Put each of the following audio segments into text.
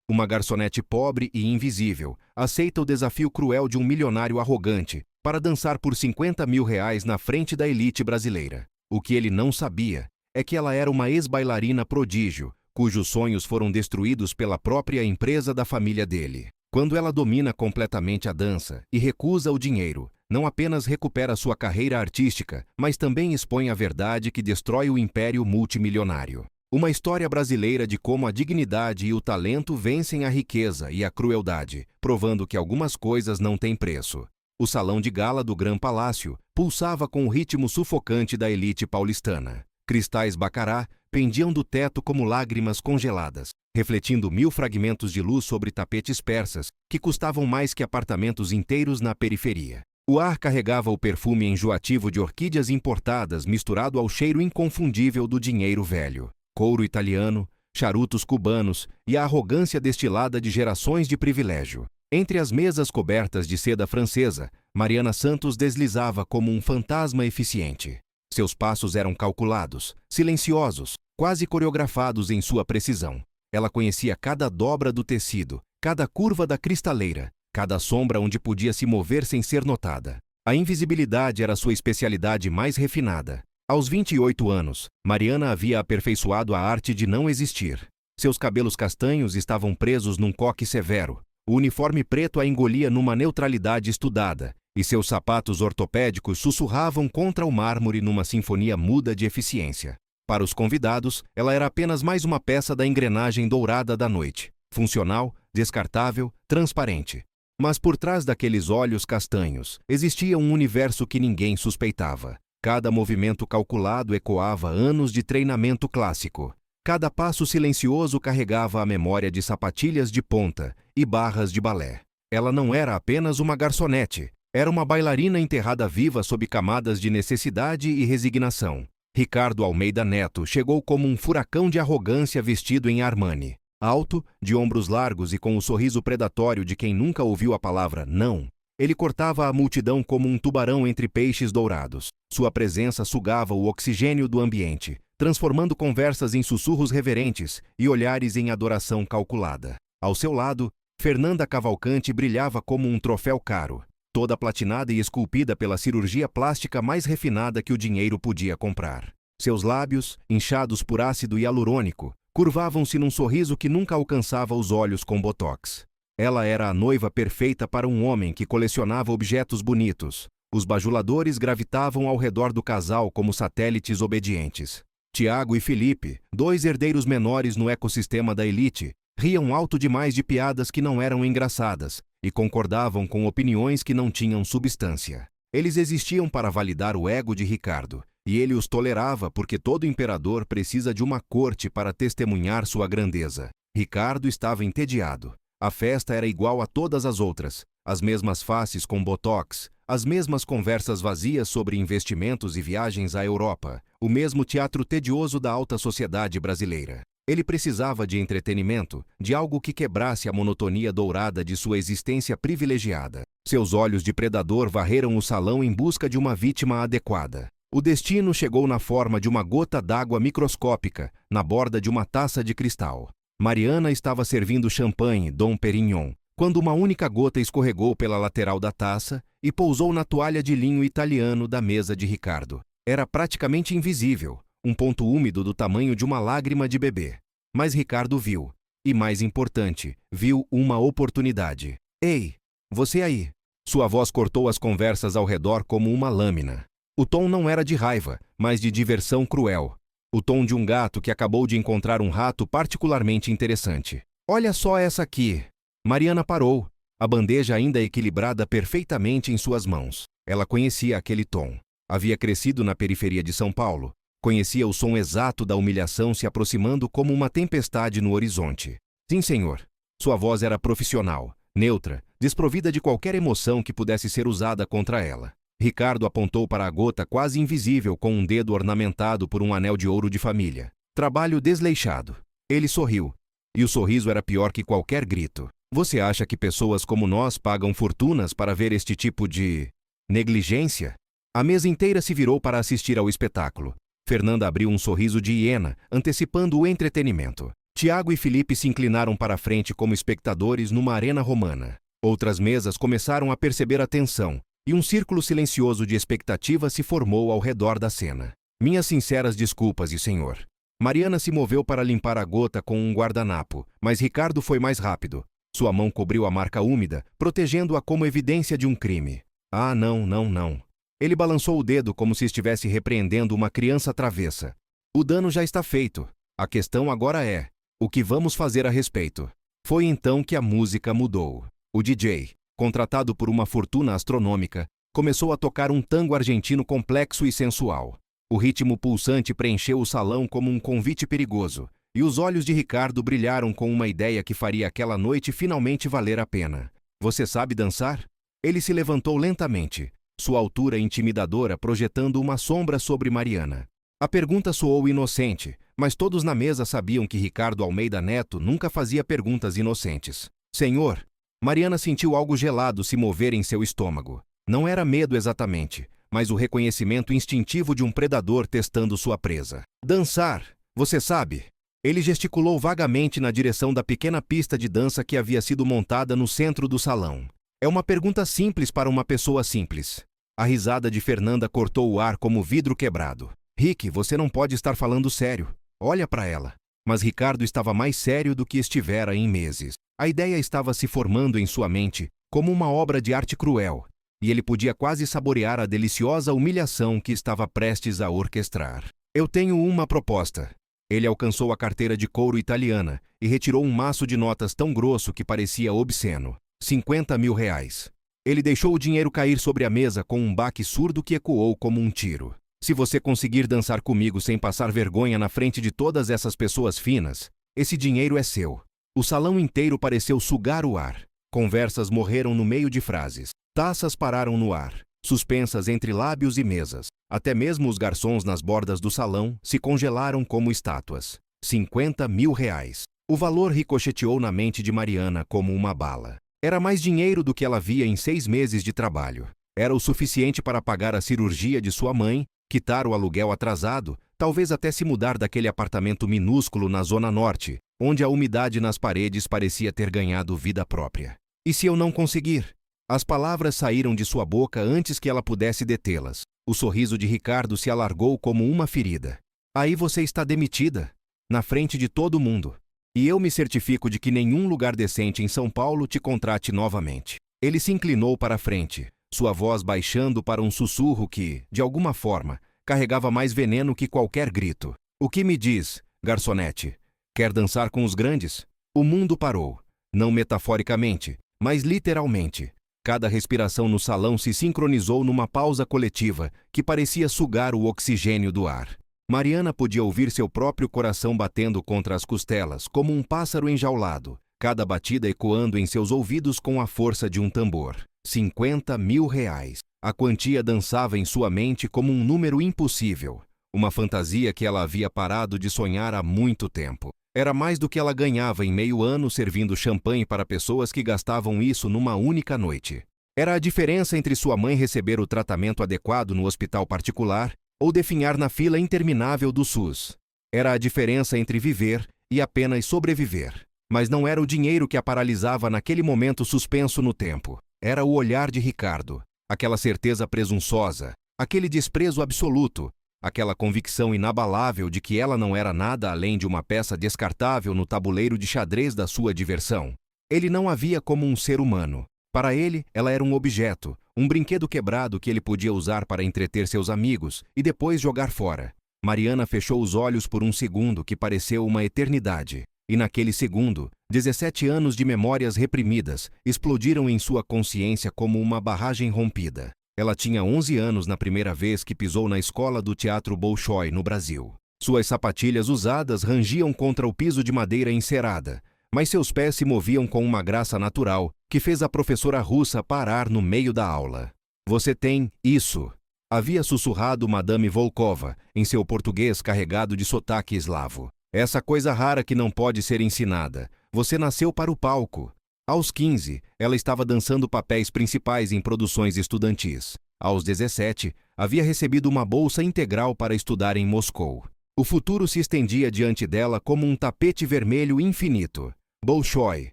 Uma garçonete pobre e invisível aceita o desafio cruel de um milionário arrogante para dançar por R$ 50.000 na frente da elite brasileira. O que ele não sabia é que ela era uma ex-bailarina prodígio, cujos sonhos foram destruídos pela própria empresa da família dele. Quando ela domina completamente a dança e recusa o dinheiro, não apenas recupera sua carreira artística, mas também expõe a verdade que destrói o império multimilionário. Uma história brasileira de como a dignidade e o talento vencem a riqueza e a crueldade, provando que algumas coisas não têm preço. O salão de gala do Gran Palácio pulsava com o ritmo sufocante da elite paulistana. Cristais bacará pendiam do teto como lágrimas congeladas, refletindo 1000 fragmentos de luz sobre tapetes persas que custavam mais que apartamentos inteiros na periferia. O ar carregava o perfume enjoativo de orquídeas importadas misturado ao cheiro inconfundível do dinheiro velho. Couro italiano, charutos cubanos e a arrogância destilada de gerações de privilégio. Entre as mesas cobertas de seda francesa, Mariana Santos deslizava como um fantasma eficiente. Seus passos eram calculados, silenciosos, quase coreografados em sua precisão. Ela conhecia cada dobra do tecido, cada curva da cristaleira, cada sombra onde podia se mover sem ser notada. A invisibilidade era sua especialidade mais refinada. Aos 28 anos, Mariana havia aperfeiçoado a arte de não existir. Seus cabelos castanhos estavam presos num coque severo, o uniforme preto a engolia numa neutralidade estudada, e seus sapatos ortopédicos sussurravam contra o mármore numa sinfonia muda de eficiência. Para os convidados, ela era apenas mais uma peça da engrenagem dourada da noite, funcional, descartável, transparente. Mas por trás daqueles olhos castanhos, existia um universo que ninguém suspeitava. Cada movimento calculado ecoava anos de treinamento clássico. Cada passo silencioso carregava a memória de sapatilhas de ponta e barras de balé. Ela não era apenas uma garçonete, era uma bailarina enterrada viva sob camadas de necessidade e resignação. Ricardo Almeida Neto chegou como um furacão de arrogância vestido em Armani. Alto, de ombros largos e com o sorriso predatório de quem nunca ouviu a palavra não, ele cortava a multidão como um tubarão entre peixes dourados. Sua presença sugava o oxigênio do ambiente, transformando conversas em sussurros reverentes e olhares em adoração calculada. Ao seu lado, Fernanda Cavalcante brilhava como um troféu caro, toda platinada e esculpida pela cirurgia plástica mais refinada que o dinheiro podia comprar. Seus lábios, inchados por ácido hialurônico, curvavam-se num sorriso que nunca alcançava os olhos com botox. Ela era a noiva perfeita para um homem que colecionava objetos bonitos. Os bajuladores gravitavam ao redor do casal como satélites obedientes. Tiago e Felipe, 2 herdeiros menores no ecossistema da elite, riam alto demais de piadas que não eram engraçadas e concordavam com opiniões que não tinham substância. Eles existiam para validar o ego de Ricardo, e ele os tolerava porque todo imperador precisa de uma corte para testemunhar sua grandeza. Ricardo estava entediado. A festa era igual a todas as outras, as mesmas faces com botox, as mesmas conversas vazias sobre investimentos e viagens à Europa, o mesmo teatro tedioso da alta sociedade brasileira. Ele precisava de entretenimento, de algo que quebrasse a monotonia dourada de sua existência privilegiada. Seus olhos de predador varreram o salão em busca de uma vítima adequada. O destino chegou na forma de uma gota d'água microscópica, na borda de uma taça de cristal. Mariana estava servindo champanhe Dom Perignon, quando uma única gota escorregou pela lateral da taça e pousou na toalha de linho italiano da mesa de Ricardo. Era praticamente invisível, um ponto úmido do tamanho de uma lágrima de bebê. Mas Ricardo viu, e mais importante, viu uma oportunidade. Ei, você aí! Sua voz cortou as conversas ao redor como uma lâmina. O tom não era de raiva, mas de diversão cruel. O tom de um gato que acabou de encontrar um rato particularmente interessante. Olha só essa aqui! Mariana parou, a bandeja ainda equilibrada perfeitamente em suas mãos. Ela conhecia aquele tom. Havia crescido na periferia de São Paulo. Conhecia o som exato da humilhação se aproximando como uma tempestade no horizonte. Sim, senhor. Sua voz era profissional, neutra, desprovida de qualquer emoção que pudesse ser usada contra ela. Ricardo apontou para a gota quase invisível com um dedo ornamentado por um anel de ouro de família. Trabalho desleixado. Ele sorriu. E o sorriso era pior que qualquer grito. Você acha que pessoas como nós pagam fortunas para ver este tipo de negligência? A mesa inteira se virou para assistir ao espetáculo. Fernanda abriu um sorriso de hiena, antecipando o entretenimento. Tiago e Felipe se inclinaram para a frente como espectadores numa arena romana. Outras mesas começaram a perceber a tensão, e um círculo silencioso de expectativa se formou ao redor da cena. Minhas sinceras desculpas, e senhor. Mariana se moveu para limpar a gota com um guardanapo, mas Ricardo foi mais rápido. Sua mão cobriu a marca úmida, protegendo-a como evidência de um crime. Ah, não, não, não. Ele balançou o dedo como se estivesse repreendendo uma criança travessa. O dano já está feito. A questão agora é: o que vamos fazer a respeito? Foi então que a música mudou. O DJ, contratado por uma fortuna astronômica, começou a tocar um tango argentino complexo e sensual. O ritmo pulsante preencheu o salão como um convite perigoso, e os olhos de Ricardo brilharam com uma ideia que faria aquela noite finalmente valer a pena. Você sabe dançar? Ele se levantou lentamente, sua altura intimidadora projetando uma sombra sobre Mariana. A pergunta soou inocente, mas todos na mesa sabiam que Ricardo Almeida Neto nunca fazia perguntas inocentes. Senhor, Mariana sentiu algo gelado se mover em seu estômago. Não era medo exatamente, mas o reconhecimento instintivo de um predador testando sua presa. Dançar, você sabe? Ele gesticulou vagamente na direção da pequena pista de dança que havia sido montada no centro do salão. É uma pergunta simples para uma pessoa simples. A risada de Fernanda cortou o ar como vidro quebrado. Rick, você não pode estar falando sério. Olha para ela. Mas Ricardo estava mais sério do que estivera em meses. A ideia estava se formando em sua mente como uma obra de arte cruel, e ele podia quase saborear a deliciosa humilhação que estava prestes a orquestrar. Eu tenho uma proposta. Ele alcançou a carteira de couro italiana e retirou um maço de notas tão grosso que parecia obsceno. 50 mil reais. Ele deixou o dinheiro cair sobre a mesa com um baque surdo que ecoou como um tiro. Se você conseguir dançar comigo sem passar vergonha na frente de todas essas pessoas finas, esse dinheiro é seu. O salão inteiro pareceu sugar o ar. Conversas morreram no meio de frases. Taças pararam no ar, suspensas entre lábios e mesas. Até mesmo os garçons nas bordas do salão se congelaram como estátuas. 50 mil reais. O valor ricocheteou na mente de Mariana como uma bala. Era mais dinheiro do que ela via em 6 meses de trabalho. Era o suficiente para pagar a cirurgia de sua mãe, quitar o aluguel atrasado, talvez até se mudar daquele apartamento minúsculo na Zona Norte, onde a umidade nas paredes parecia ter ganhado vida própria. E se eu não conseguir? As palavras saíram de sua boca antes que ela pudesse detê-las. O sorriso de Ricardo se alargou como uma ferida. Aí você está demitida, na frente de todo mundo. E eu me certifico de que nenhum lugar decente em São Paulo te contrate novamente. Ele se inclinou para a frente, sua voz baixando para um sussurro que, de alguma forma, carregava mais veneno que qualquer grito. O que me diz, garçonete? Quer dançar com os grandes? O mundo parou. Não metaforicamente, mas literalmente. Cada respiração no salão se sincronizou numa pausa coletiva que parecia sugar o oxigênio do ar. Mariana podia ouvir seu próprio coração batendo contra as costelas, como um pássaro enjaulado, cada batida ecoando em seus ouvidos com a força de um tambor. 50 mil reais. A quantia dançava em sua mente como um número impossível, uma fantasia que ela havia parado de sonhar há muito tempo. Era mais do que ela ganhava em meio ano servindo champanhe para pessoas que gastavam isso numa única noite. Era a diferença entre sua mãe receber o tratamento adequado no hospital particular ou definhar na fila interminável do SUS. Era a diferença entre viver e apenas sobreviver. Mas não era o dinheiro que a paralisava naquele momento suspenso no tempo. Era o olhar de Ricardo, aquela certeza presunçosa, aquele desprezo absoluto, aquela convicção inabalável de que ela não era nada além de uma peça descartável no tabuleiro de xadrez da sua diversão. Ele não a via como um ser humano. Para ele, ela era um objeto, um brinquedo quebrado que ele podia usar para entreter seus amigos e depois jogar fora. Mariana fechou os olhos por um segundo que pareceu uma eternidade. E naquele segundo, 17 anos de memórias reprimidas explodiram em sua consciência como uma barragem rompida. Ela tinha 11 anos na primeira vez que pisou na escola do Teatro Bolshoi, no Brasil. Suas sapatilhas usadas rangiam contra o piso de madeira encerada, mas seus pés se moviam com uma graça natural que fez a professora russa parar no meio da aula. Você tem isso, havia sussurrado Madame Volkova, em seu português carregado de sotaque eslavo. Essa coisa rara que não pode ser ensinada. Você nasceu para o palco. Aos 15, ela estava dançando papéis principais em produções estudantis. Aos 17, havia recebido uma bolsa integral para estudar em Moscou. O futuro se estendia diante dela como um tapete vermelho infinito. Bolshoi,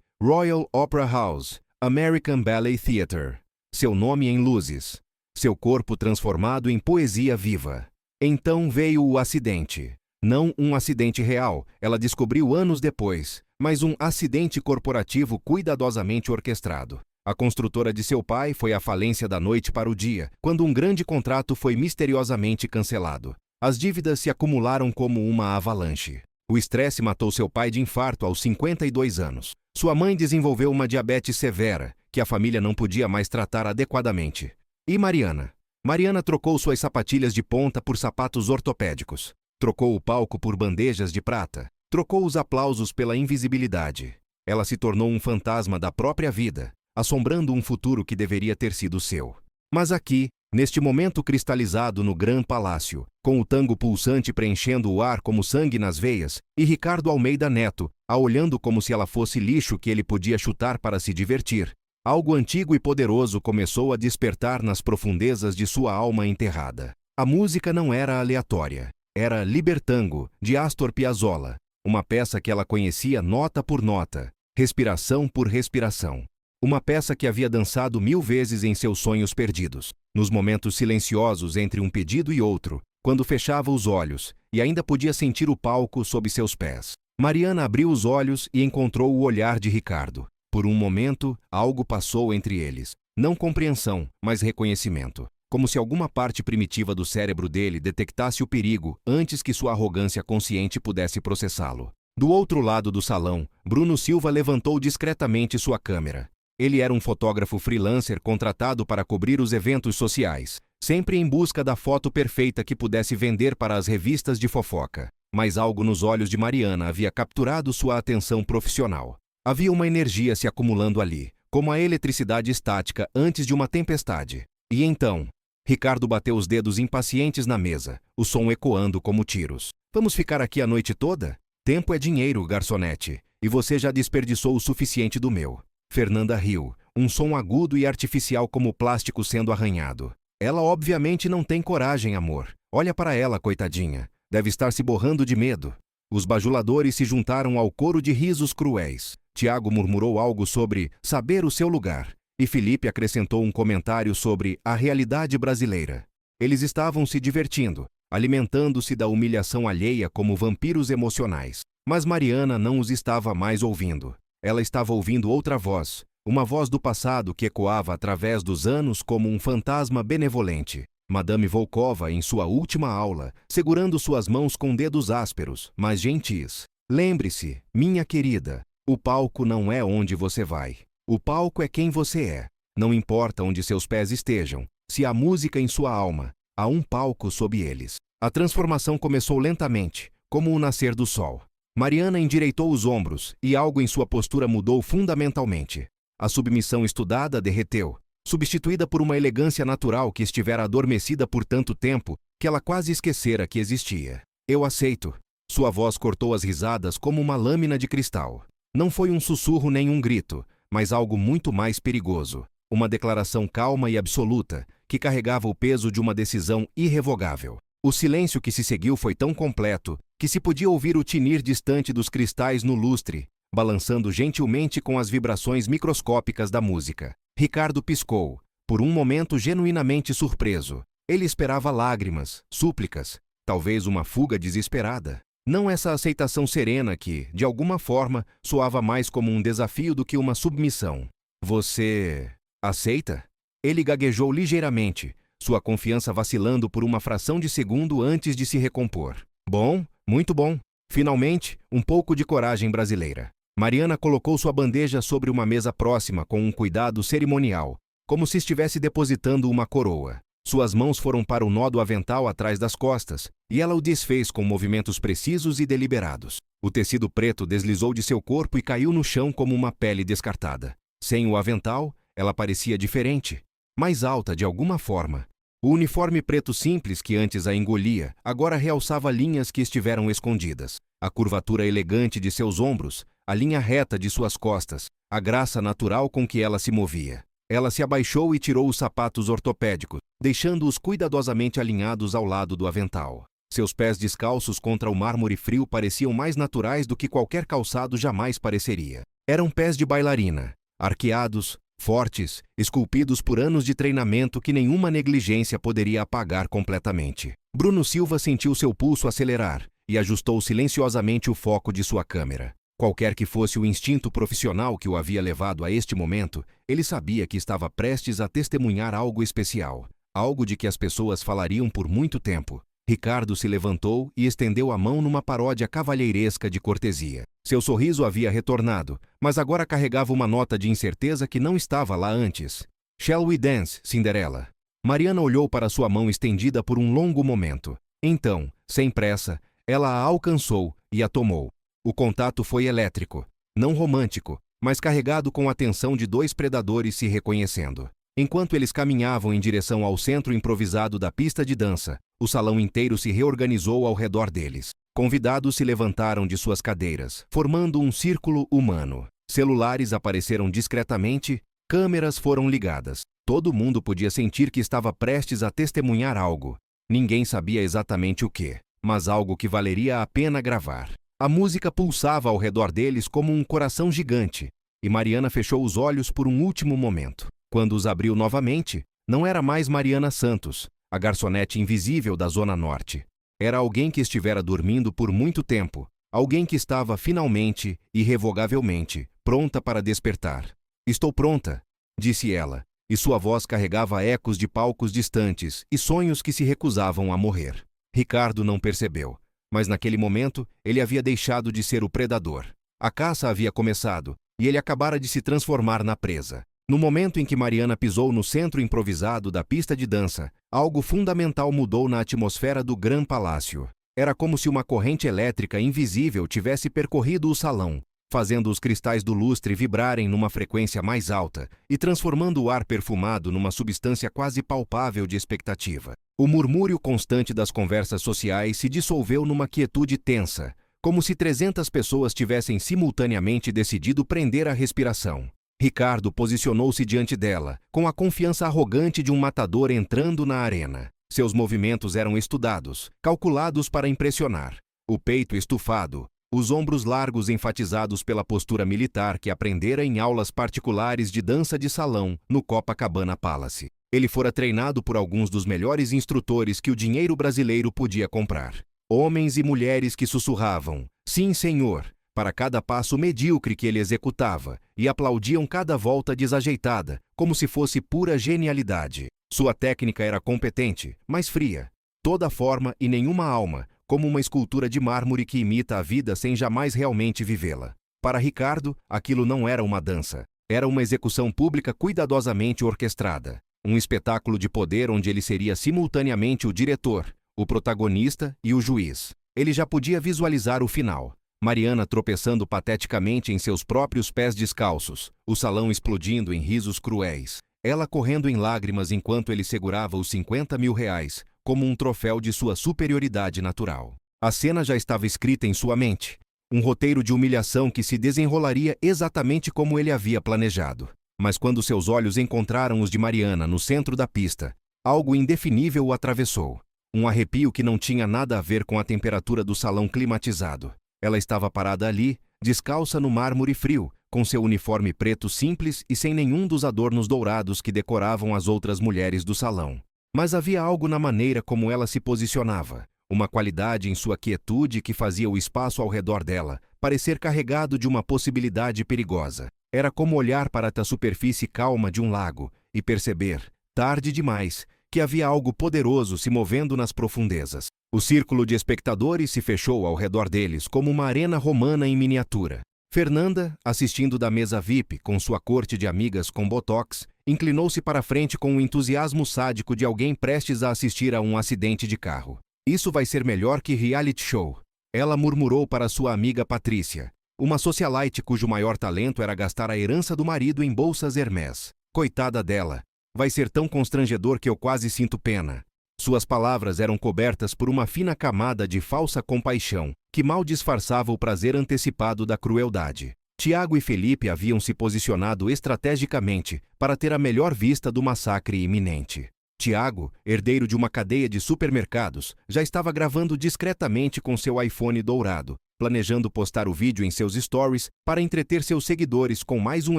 Royal Opera House, American Ballet Theatre. Seu nome em luzes. Seu corpo transformado em poesia viva. Então veio o acidente. Não um acidente real, ela descobriu anos depois, mas um acidente corporativo cuidadosamente orquestrado. A construtora de seu pai foi à falência da noite para o dia, quando um grande contrato foi misteriosamente cancelado. As dívidas se acumularam como uma avalanche. O estresse matou seu pai de infarto aos 52 anos. Sua mãe desenvolveu uma diabetes severa, que a família não podia mais tratar adequadamente. E Mariana? Mariana trocou suas sapatilhas de ponta por sapatos ortopédicos. Trocou o palco por bandejas de prata. Trocou os aplausos pela invisibilidade. Ela se tornou um fantasma da própria vida, assombrando um futuro que deveria ter sido seu. Mas aqui, neste momento cristalizado no Gran Palácio, com o tango pulsante preenchendo o ar como sangue nas veias, e Ricardo Almeida Neto, a olhando como se ela fosse lixo que ele podia chutar para se divertir, algo antigo e poderoso começou a despertar nas profundezas de sua alma enterrada. A música não era aleatória. Era Libertango, de Astor Piazzolla, uma peça que ela conhecia nota por nota, respiração por respiração. Uma peça que havia dançado 1000 vezes em seus sonhos perdidos, nos momentos silenciosos entre um pedido e outro, quando fechava os olhos e ainda podia sentir o palco sob seus pés. Mariana abriu os olhos e encontrou o olhar de Ricardo. Por um momento, algo passou entre eles. Não compreensão, mas reconhecimento. Como se alguma parte primitiva do cérebro dele detectasse o perigo antes que sua arrogância consciente pudesse processá-lo. Do outro lado do salão, Bruno Silva levantou discretamente sua câmera. Ele era um fotógrafo freelancer contratado para cobrir os eventos sociais, sempre em busca da foto perfeita que pudesse vender para as revistas de fofoca. Mas algo nos olhos de Mariana havia capturado sua atenção profissional. Havia uma energia se acumulando ali, como a eletricidade estática antes de uma tempestade. E então, Ricardo bateu os dedos impacientes na mesa, o som ecoando como tiros. Vamos ficar aqui a noite toda? Tempo é dinheiro, garçonete, e você já desperdiçou o suficiente do meu. Fernanda riu, um som agudo e artificial como o plástico sendo arranhado. Ela obviamente não tem coragem, amor. Olha para ela, coitadinha. Deve estar se borrando de medo. Os bajuladores se juntaram ao coro de risos cruéis. Tiago murmurou algo sobre saber o seu lugar. E Felipe acrescentou um comentário sobre a realidade brasileira. Eles estavam se divertindo, alimentando-se da humilhação alheia como vampiros emocionais. Mas Mariana não os estava mais ouvindo. Ela estava ouvindo outra voz, uma voz do passado que ecoava através dos anos como um fantasma benevolente. Madame Volkova em sua última aula, segurando suas mãos com dedos ásperos, mas gentis. Lembre-se, minha querida, o palco não é onde você vai. O palco é quem você é. Não importa onde seus pés estejam, se há música em sua alma, há um palco sob eles. A transformação começou lentamente, como o nascer do sol. Mariana endireitou os ombros e algo em sua postura mudou fundamentalmente. A submissão estudada derreteu, substituída por uma elegância natural que estivera adormecida por tanto tempo que ela quase esquecera que existia. Eu aceito. Sua voz cortou as risadas como uma lâmina de cristal. Não foi um sussurro nem um grito, mas algo muito mais perigoso. Uma declaração calma e absoluta, que carregava o peso de uma decisão irrevogável. O silêncio que se seguiu foi tão completo que se podia ouvir o tinir distante dos cristais no lustre, balançando gentilmente com as vibrações microscópicas da música. Ricardo piscou, por um momento genuinamente surpreso. Ele esperava lágrimas, súplicas, talvez uma fuga desesperada. Não essa aceitação serena que, de alguma forma, soava mais como um desafio do que uma submissão. Você aceita? Ele gaguejou ligeiramente, sua confiança vacilando por uma fração de segundo antes de se recompor. Bom, muito bom. Finalmente, um pouco de coragem brasileira. Mariana colocou sua bandeja sobre uma mesa próxima com um cuidado cerimonial, como se estivesse depositando uma coroa. Suas mãos foram para o nó do avental atrás das costas, e ela o desfez com movimentos precisos e deliberados. O tecido preto deslizou de seu corpo e caiu no chão como uma pele descartada. Sem o avental, ela parecia diferente, mais alta de alguma forma. O uniforme preto simples que antes a engolia, agora realçava linhas que estiveram escondidas. A curvatura elegante de seus ombros, a linha reta de suas costas, a graça natural com que ela se movia. Ela se abaixou e tirou os sapatos ortopédicos, deixando-os cuidadosamente alinhados ao lado do avental. Seus pés descalços contra o mármore frio pareciam mais naturais do que qualquer calçado jamais pareceria. Eram pés de bailarina, arqueados, fortes, esculpidos por anos de treinamento que nenhuma negligência poderia apagar completamente. Bruno Silva sentiu seu pulso acelerar e ajustou silenciosamente o foco de sua câmera. Qualquer que fosse o instinto profissional que o havia levado a este momento, ele sabia que estava prestes a testemunhar algo especial, algo de que as pessoas falariam por muito tempo. Ricardo se levantou e estendeu a mão numa paródia cavalheiresca de cortesia. Seu sorriso havia retornado, mas agora carregava uma nota de incerteza que não estava lá antes. "Shall we dance, Cinderela?" Mariana olhou para sua mão estendida por um longo momento. Então, sem pressa, ela a alcançou e a tomou. O contato foi elétrico, não romântico, mas carregado com a tensão de dois predadores se reconhecendo. Enquanto eles caminhavam em direção ao centro improvisado da pista de dança, o salão inteiro se reorganizou ao redor deles. Convidados se levantaram de suas cadeiras, formando um círculo humano. Celulares apareceram discretamente, câmeras foram ligadas. Todo mundo podia sentir que estava prestes a testemunhar algo. Ninguém sabia exatamente o que, mas algo que valeria a pena gravar. A música pulsava ao redor deles como um coração gigante, e Mariana fechou os olhos por um último momento. Quando os abriu novamente, não era mais Mariana Santos, a garçonete invisível da Zona Norte. Era alguém que estivera dormindo por muito tempo, alguém que estava finalmente, irrevogavelmente, pronta para despertar. "Estou pronta", disse ela, e sua voz carregava ecos de palcos distantes e sonhos que se recusavam a morrer. Ricardo não percebeu, mas naquele momento ele havia deixado de ser o predador. A caça havia começado, e ele acabara de se transformar na presa. No momento em que Mariana pisou no centro improvisado da pista de dança, algo fundamental mudou na atmosfera do Gran Palácio. Era como se uma corrente elétrica invisível tivesse percorrido o salão, fazendo os cristais do lustre vibrarem numa frequência mais alta e transformando o ar perfumado numa substância quase palpável de expectativa. O murmúrio constante das conversas sociais se dissolveu numa quietude tensa, como se 300 pessoas tivessem simultaneamente decidido prender a respiração. Ricardo posicionou-se diante dela, com a confiança arrogante de um matador entrando na arena. Seus movimentos eram estudados, calculados para impressionar. O peito estufado, os ombros largos enfatizados pela postura militar que aprendera em aulas particulares de dança de salão no Copacabana Palace. Ele fora treinado por alguns dos melhores instrutores que o dinheiro brasileiro podia comprar. Homens e mulheres que sussurravam, "Sim, senhor", para cada passo medíocre que ele executava, e aplaudiam cada volta desajeitada, como se fosse pura genialidade. Sua técnica era competente, mas fria. Toda forma e nenhuma alma, como uma escultura de mármore que imita a vida sem jamais realmente vivê-la. Para Ricardo, aquilo não era uma dança. Era uma execução pública cuidadosamente orquestrada. Um espetáculo de poder onde ele seria simultaneamente o diretor, o protagonista e o juiz. Ele já podia visualizar o final. Mariana tropeçando pateticamente em seus próprios pés descalços, o salão explodindo em risos cruéis, ela correndo em lágrimas enquanto ele segurava os 50 mil reais, como um troféu de sua superioridade natural. A cena já estava escrita em sua mente, um roteiro de humilhação que se desenrolaria exatamente como ele havia planejado. Mas quando seus olhos encontraram os de Mariana no centro da pista, algo indefinível o atravessou. Um arrepio que não tinha nada a ver com a temperatura do salão climatizado. Ela estava parada ali, descalça no mármore frio, com seu uniforme preto simples e sem nenhum dos adornos dourados que decoravam as outras mulheres do salão. Mas havia algo na maneira como ela se posicionava, uma qualidade em sua quietude que fazia o espaço ao redor dela parecer carregado de uma possibilidade perigosa. Era como olhar para a superfície calma de um lago e perceber, tarde demais, que havia algo poderoso se movendo nas profundezas. O círculo de espectadores se fechou ao redor deles como uma arena romana em miniatura. Fernanda, assistindo da mesa VIP com sua corte de amigas com botox, inclinou-se para a frente com o entusiasmo sádico de alguém prestes a assistir a um acidente de carro. "Isso vai ser melhor que reality show", ela murmurou para sua amiga Patrícia, uma socialite cujo maior talento era gastar a herança do marido em bolsas Hermès. "Coitada dela, vai ser tão constrangedor que eu quase sinto pena." Suas palavras eram cobertas por uma fina camada de falsa compaixão, que mal disfarçava o prazer antecipado da crueldade. Tiago e Felipe haviam se posicionado estrategicamente para ter a melhor vista do massacre iminente. Tiago, herdeiro de uma cadeia de supermercados, já estava gravando discretamente com seu iPhone dourado, planejando postar o vídeo em seus stories para entreter seus seguidores com mais um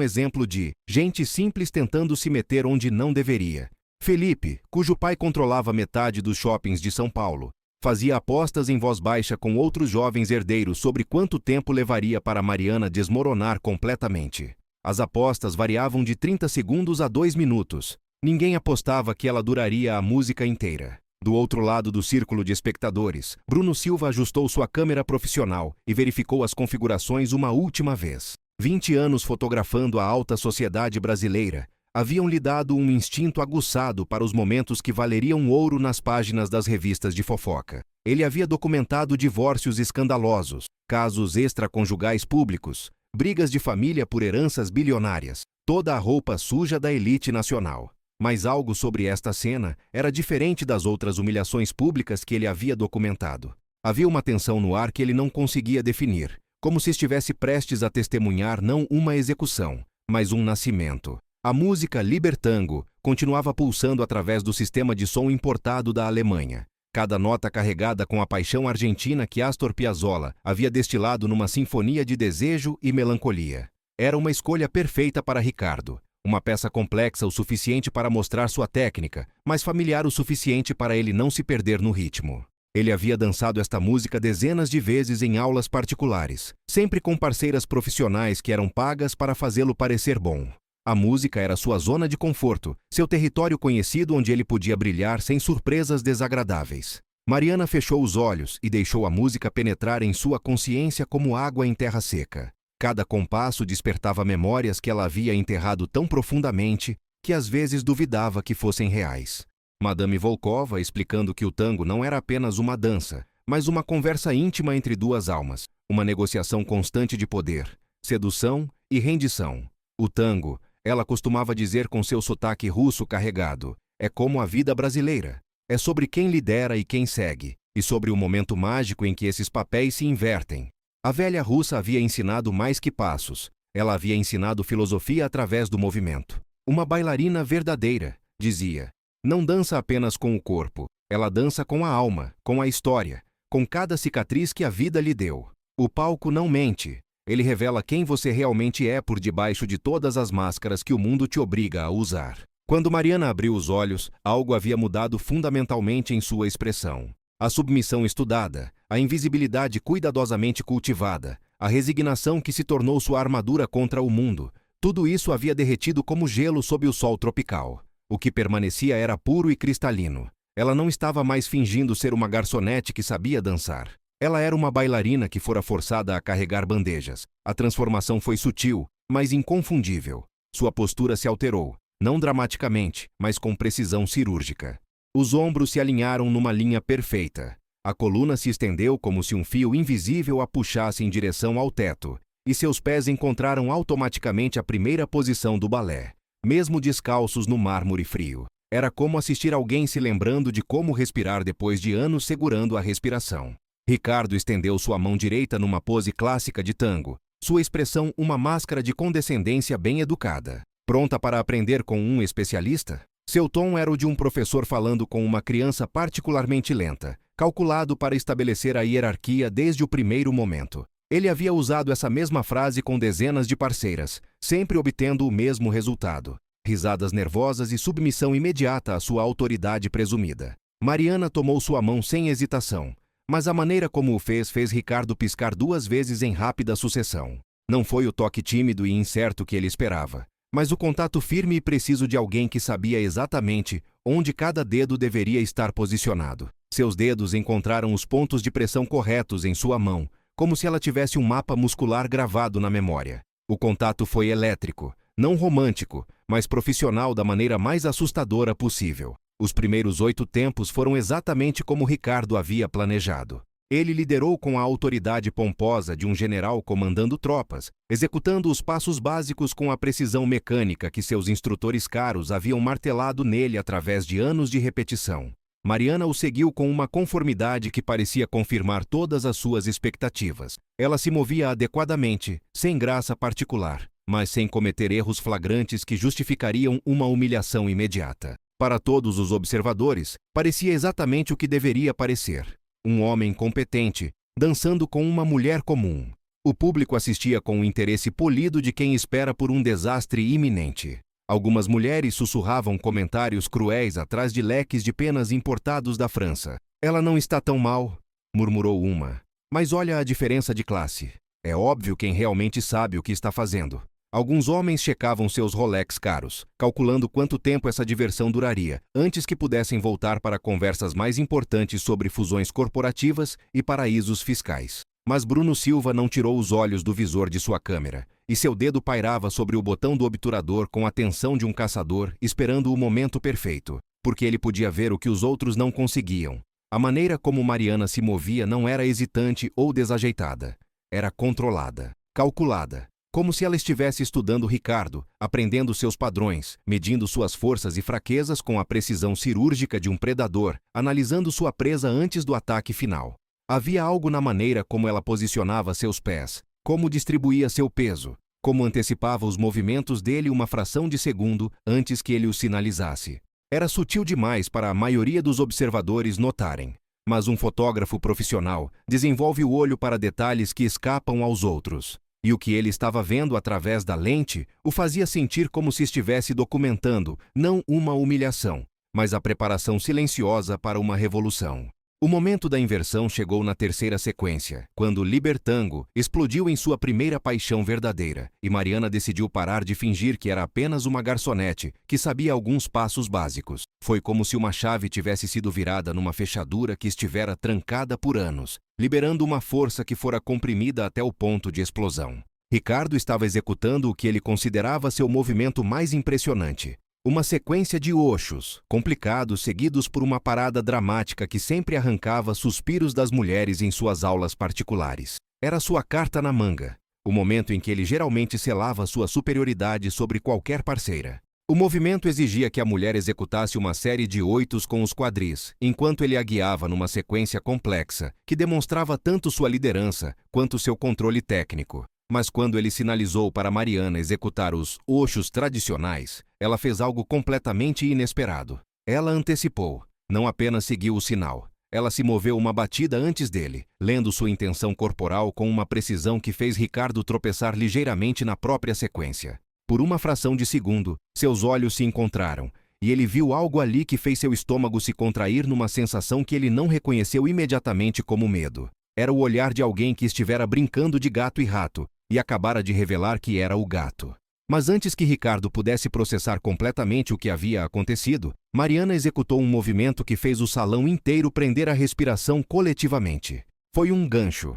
exemplo de gente simples tentando se meter onde não deveria. Felipe, cujo pai controlava metade dos shoppings de São Paulo, fazia apostas em voz baixa com outros jovens herdeiros sobre quanto tempo levaria para Mariana desmoronar completamente. As apostas variavam de 30 segundos a 2 minutos. Ninguém apostava que ela duraria a música inteira. Do outro lado do círculo de espectadores, Bruno Silva ajustou sua câmera profissional e verificou as configurações uma última vez. 20 anos fotografando a alta sociedade brasileira haviam lhe dado um instinto aguçado para os momentos que valeriam ouro nas páginas das revistas de fofoca. Ele havia documentado divórcios escandalosos, casos extraconjugais públicos, brigas de família por heranças bilionárias, toda a roupa suja da elite nacional. Mas algo sobre esta cena era diferente das outras humilhações públicas que ele havia documentado. Havia uma tensão no ar que ele não conseguia definir, como se estivesse prestes a testemunhar não uma execução, mas um nascimento. A música Libertango continuava pulsando através do sistema de som importado da Alemanha, cada nota carregada com a paixão argentina que Astor Piazzolla havia destilado numa sinfonia de desejo e melancolia. Era uma escolha perfeita para Ricardo. Uma peça complexa o suficiente para mostrar sua técnica, mas familiar o suficiente para ele não se perder no ritmo. Ele havia dançado esta música dezenas de vezes em aulas particulares, sempre com parceiras profissionais que eram pagas para fazê-lo parecer bom. A música era sua zona de conforto, seu território conhecido onde ele podia brilhar sem surpresas desagradáveis. Mariana fechou os olhos e deixou a música penetrar em sua consciência como água em terra seca. Cada compasso despertava memórias que ela havia enterrado tão profundamente que às vezes duvidava que fossem reais. Madame Volkova explicando que o tango não era apenas uma dança, mas uma conversa íntima entre duas almas, uma negociação constante de poder, sedução e rendição. O tango, ela costumava dizer com seu sotaque russo carregado, é como a vida brasileira. É sobre quem lidera e quem segue, e sobre o momento mágico em que esses papéis se invertem. A velha russa havia ensinado mais que passos. Ela havia ensinado filosofia através do movimento. Uma bailarina verdadeira, dizia, não dança apenas com o corpo. Ela dança com a alma, com a história, com cada cicatriz que a vida lhe deu. O palco não mente. Ele revela quem você realmente é por debaixo de todas as máscaras que o mundo te obriga a usar. Quando Mariana abriu os olhos, algo havia mudado fundamentalmente em sua expressão. A submissão estudada, a invisibilidade cuidadosamente cultivada, a resignação que se tornou sua armadura contra o mundo, tudo isso havia derretido como gelo sob o sol tropical. O que permanecia era puro e cristalino. Ela não estava mais fingindo ser uma garçonete que sabia dançar. Ela era uma bailarina que fora forçada a carregar bandejas. A transformação foi sutil, mas inconfundível. Sua postura se alterou, não dramaticamente, mas com precisão cirúrgica. Os ombros se alinharam numa linha perfeita. A coluna se estendeu como se um fio invisível a puxasse em direção ao teto, e seus pés encontraram automaticamente a primeira posição do balé, mesmo descalços no mármore frio. Era como assistir alguém se lembrando de como respirar depois de anos segurando a respiração. Ricardo estendeu sua mão direita numa pose clássica de tango, sua expressão uma máscara de condescendência bem educada. Pronta para aprender com um especialista? Seu tom era o de um professor falando com uma criança particularmente lenta, calculado para estabelecer a hierarquia desde o primeiro momento. Ele havia usado essa mesma frase com dezenas de parceiras, sempre obtendo o mesmo resultado. Risadas nervosas e submissão imediata à sua autoridade presumida. Mariana tomou sua mão sem hesitação, mas a maneira como o fez Ricardo piscar 2 vezes em rápida sucessão. Não foi o toque tímido e incerto que ele esperava, mas o contato firme e preciso de alguém que sabia exatamente onde cada dedo deveria estar posicionado. Seus dedos encontraram os pontos de pressão corretos em sua mão, como se ela tivesse um mapa muscular gravado na memória. O contato foi elétrico, não romântico, mas profissional da maneira mais assustadora possível. Os primeiros 8 tempos foram exatamente como Ricardo havia planejado. Ele liderou com a autoridade pomposa de um general comandando tropas, executando os passos básicos com a precisão mecânica que seus instrutores caros haviam martelado nele através de anos de repetição. Mariana o seguiu com uma conformidade que parecia confirmar todas as suas expectativas. Ela se movia adequadamente, sem graça particular, mas sem cometer erros flagrantes que justificariam uma humilhação imediata. Para todos os observadores, parecia exatamente o que deveria parecer. Um homem competente, dançando com uma mulher comum. O público assistia com o interesse polido de quem espera por um desastre iminente. Algumas mulheres sussurravam comentários cruéis atrás de leques de penas importados da França. "Ela não está tão mal", murmurou uma. "Mas olha a diferença de classe. É óbvio quem realmente sabe o que está fazendo." Alguns homens checavam seus Rolex caros, calculando quanto tempo essa diversão duraria, antes que pudessem voltar para conversas mais importantes sobre fusões corporativas e paraísos fiscais. Mas Bruno Silva não tirou os olhos do visor de sua câmera, e seu dedo pairava sobre o botão do obturador com a atenção de um caçador esperando o momento perfeito, porque ele podia ver o que os outros não conseguiam. A maneira como Mariana se movia não era hesitante ou desajeitada. Era controlada, calculada, como se ela estivesse estudando Ricardo, aprendendo seus padrões, medindo suas forças e fraquezas com a precisão cirúrgica de um predador, analisando sua presa antes do ataque final. Havia algo na maneira como ela posicionava seus pés, como distribuía seu peso, como antecipava os movimentos dele uma fração de segundo antes que ele os sinalizasse. Era sutil demais para a maioria dos observadores notarem, mas um fotógrafo profissional desenvolve o olho para detalhes que escapam aos outros. E o que ele estava vendo através da lente o fazia sentir como se estivesse documentando, não uma humilhação, mas a preparação silenciosa para uma revolução. O momento da inversão chegou na terceira sequência, quando Libertango explodiu em sua primeira paixão verdadeira, e Mariana decidiu parar de fingir que era apenas uma garçonete que sabia alguns passos básicos. Foi como se uma chave tivesse sido virada numa fechadura que estivera trancada por anos, liberando uma força que fora comprimida até o ponto de explosão. Ricardo estava executando o que ele considerava seu movimento mais impressionante. Uma sequência de oxos, complicados, seguidos por uma parada dramática que sempre arrancava suspiros das mulheres em suas aulas particulares. Era sua carta na manga, o momento em que ele geralmente selava sua superioridade sobre qualquer parceira. O movimento exigia que a mulher executasse uma série de oitos com os quadris, enquanto ele a guiava numa sequência complexa, que demonstrava tanto sua liderança quanto seu controle técnico. Mas quando ele sinalizou para Mariana executar os oxos tradicionais, ela fez algo completamente inesperado. Ela antecipou, não apenas seguiu o sinal. Ela se moveu uma batida antes dele, lendo sua intenção corporal com uma precisão que fez Ricardo tropeçar ligeiramente na própria sequência. Por uma fração de segundo, seus olhos se encontraram, e ele viu algo ali que fez seu estômago se contrair numa sensação que ele não reconheceu imediatamente como medo. Era o olhar de alguém que estivera brincando de gato e rato, e acabara de revelar que era o gato. Mas antes que Ricardo pudesse processar completamente o que havia acontecido, Mariana executou um movimento que fez o salão inteiro prender a respiração coletivamente. Foi um gancho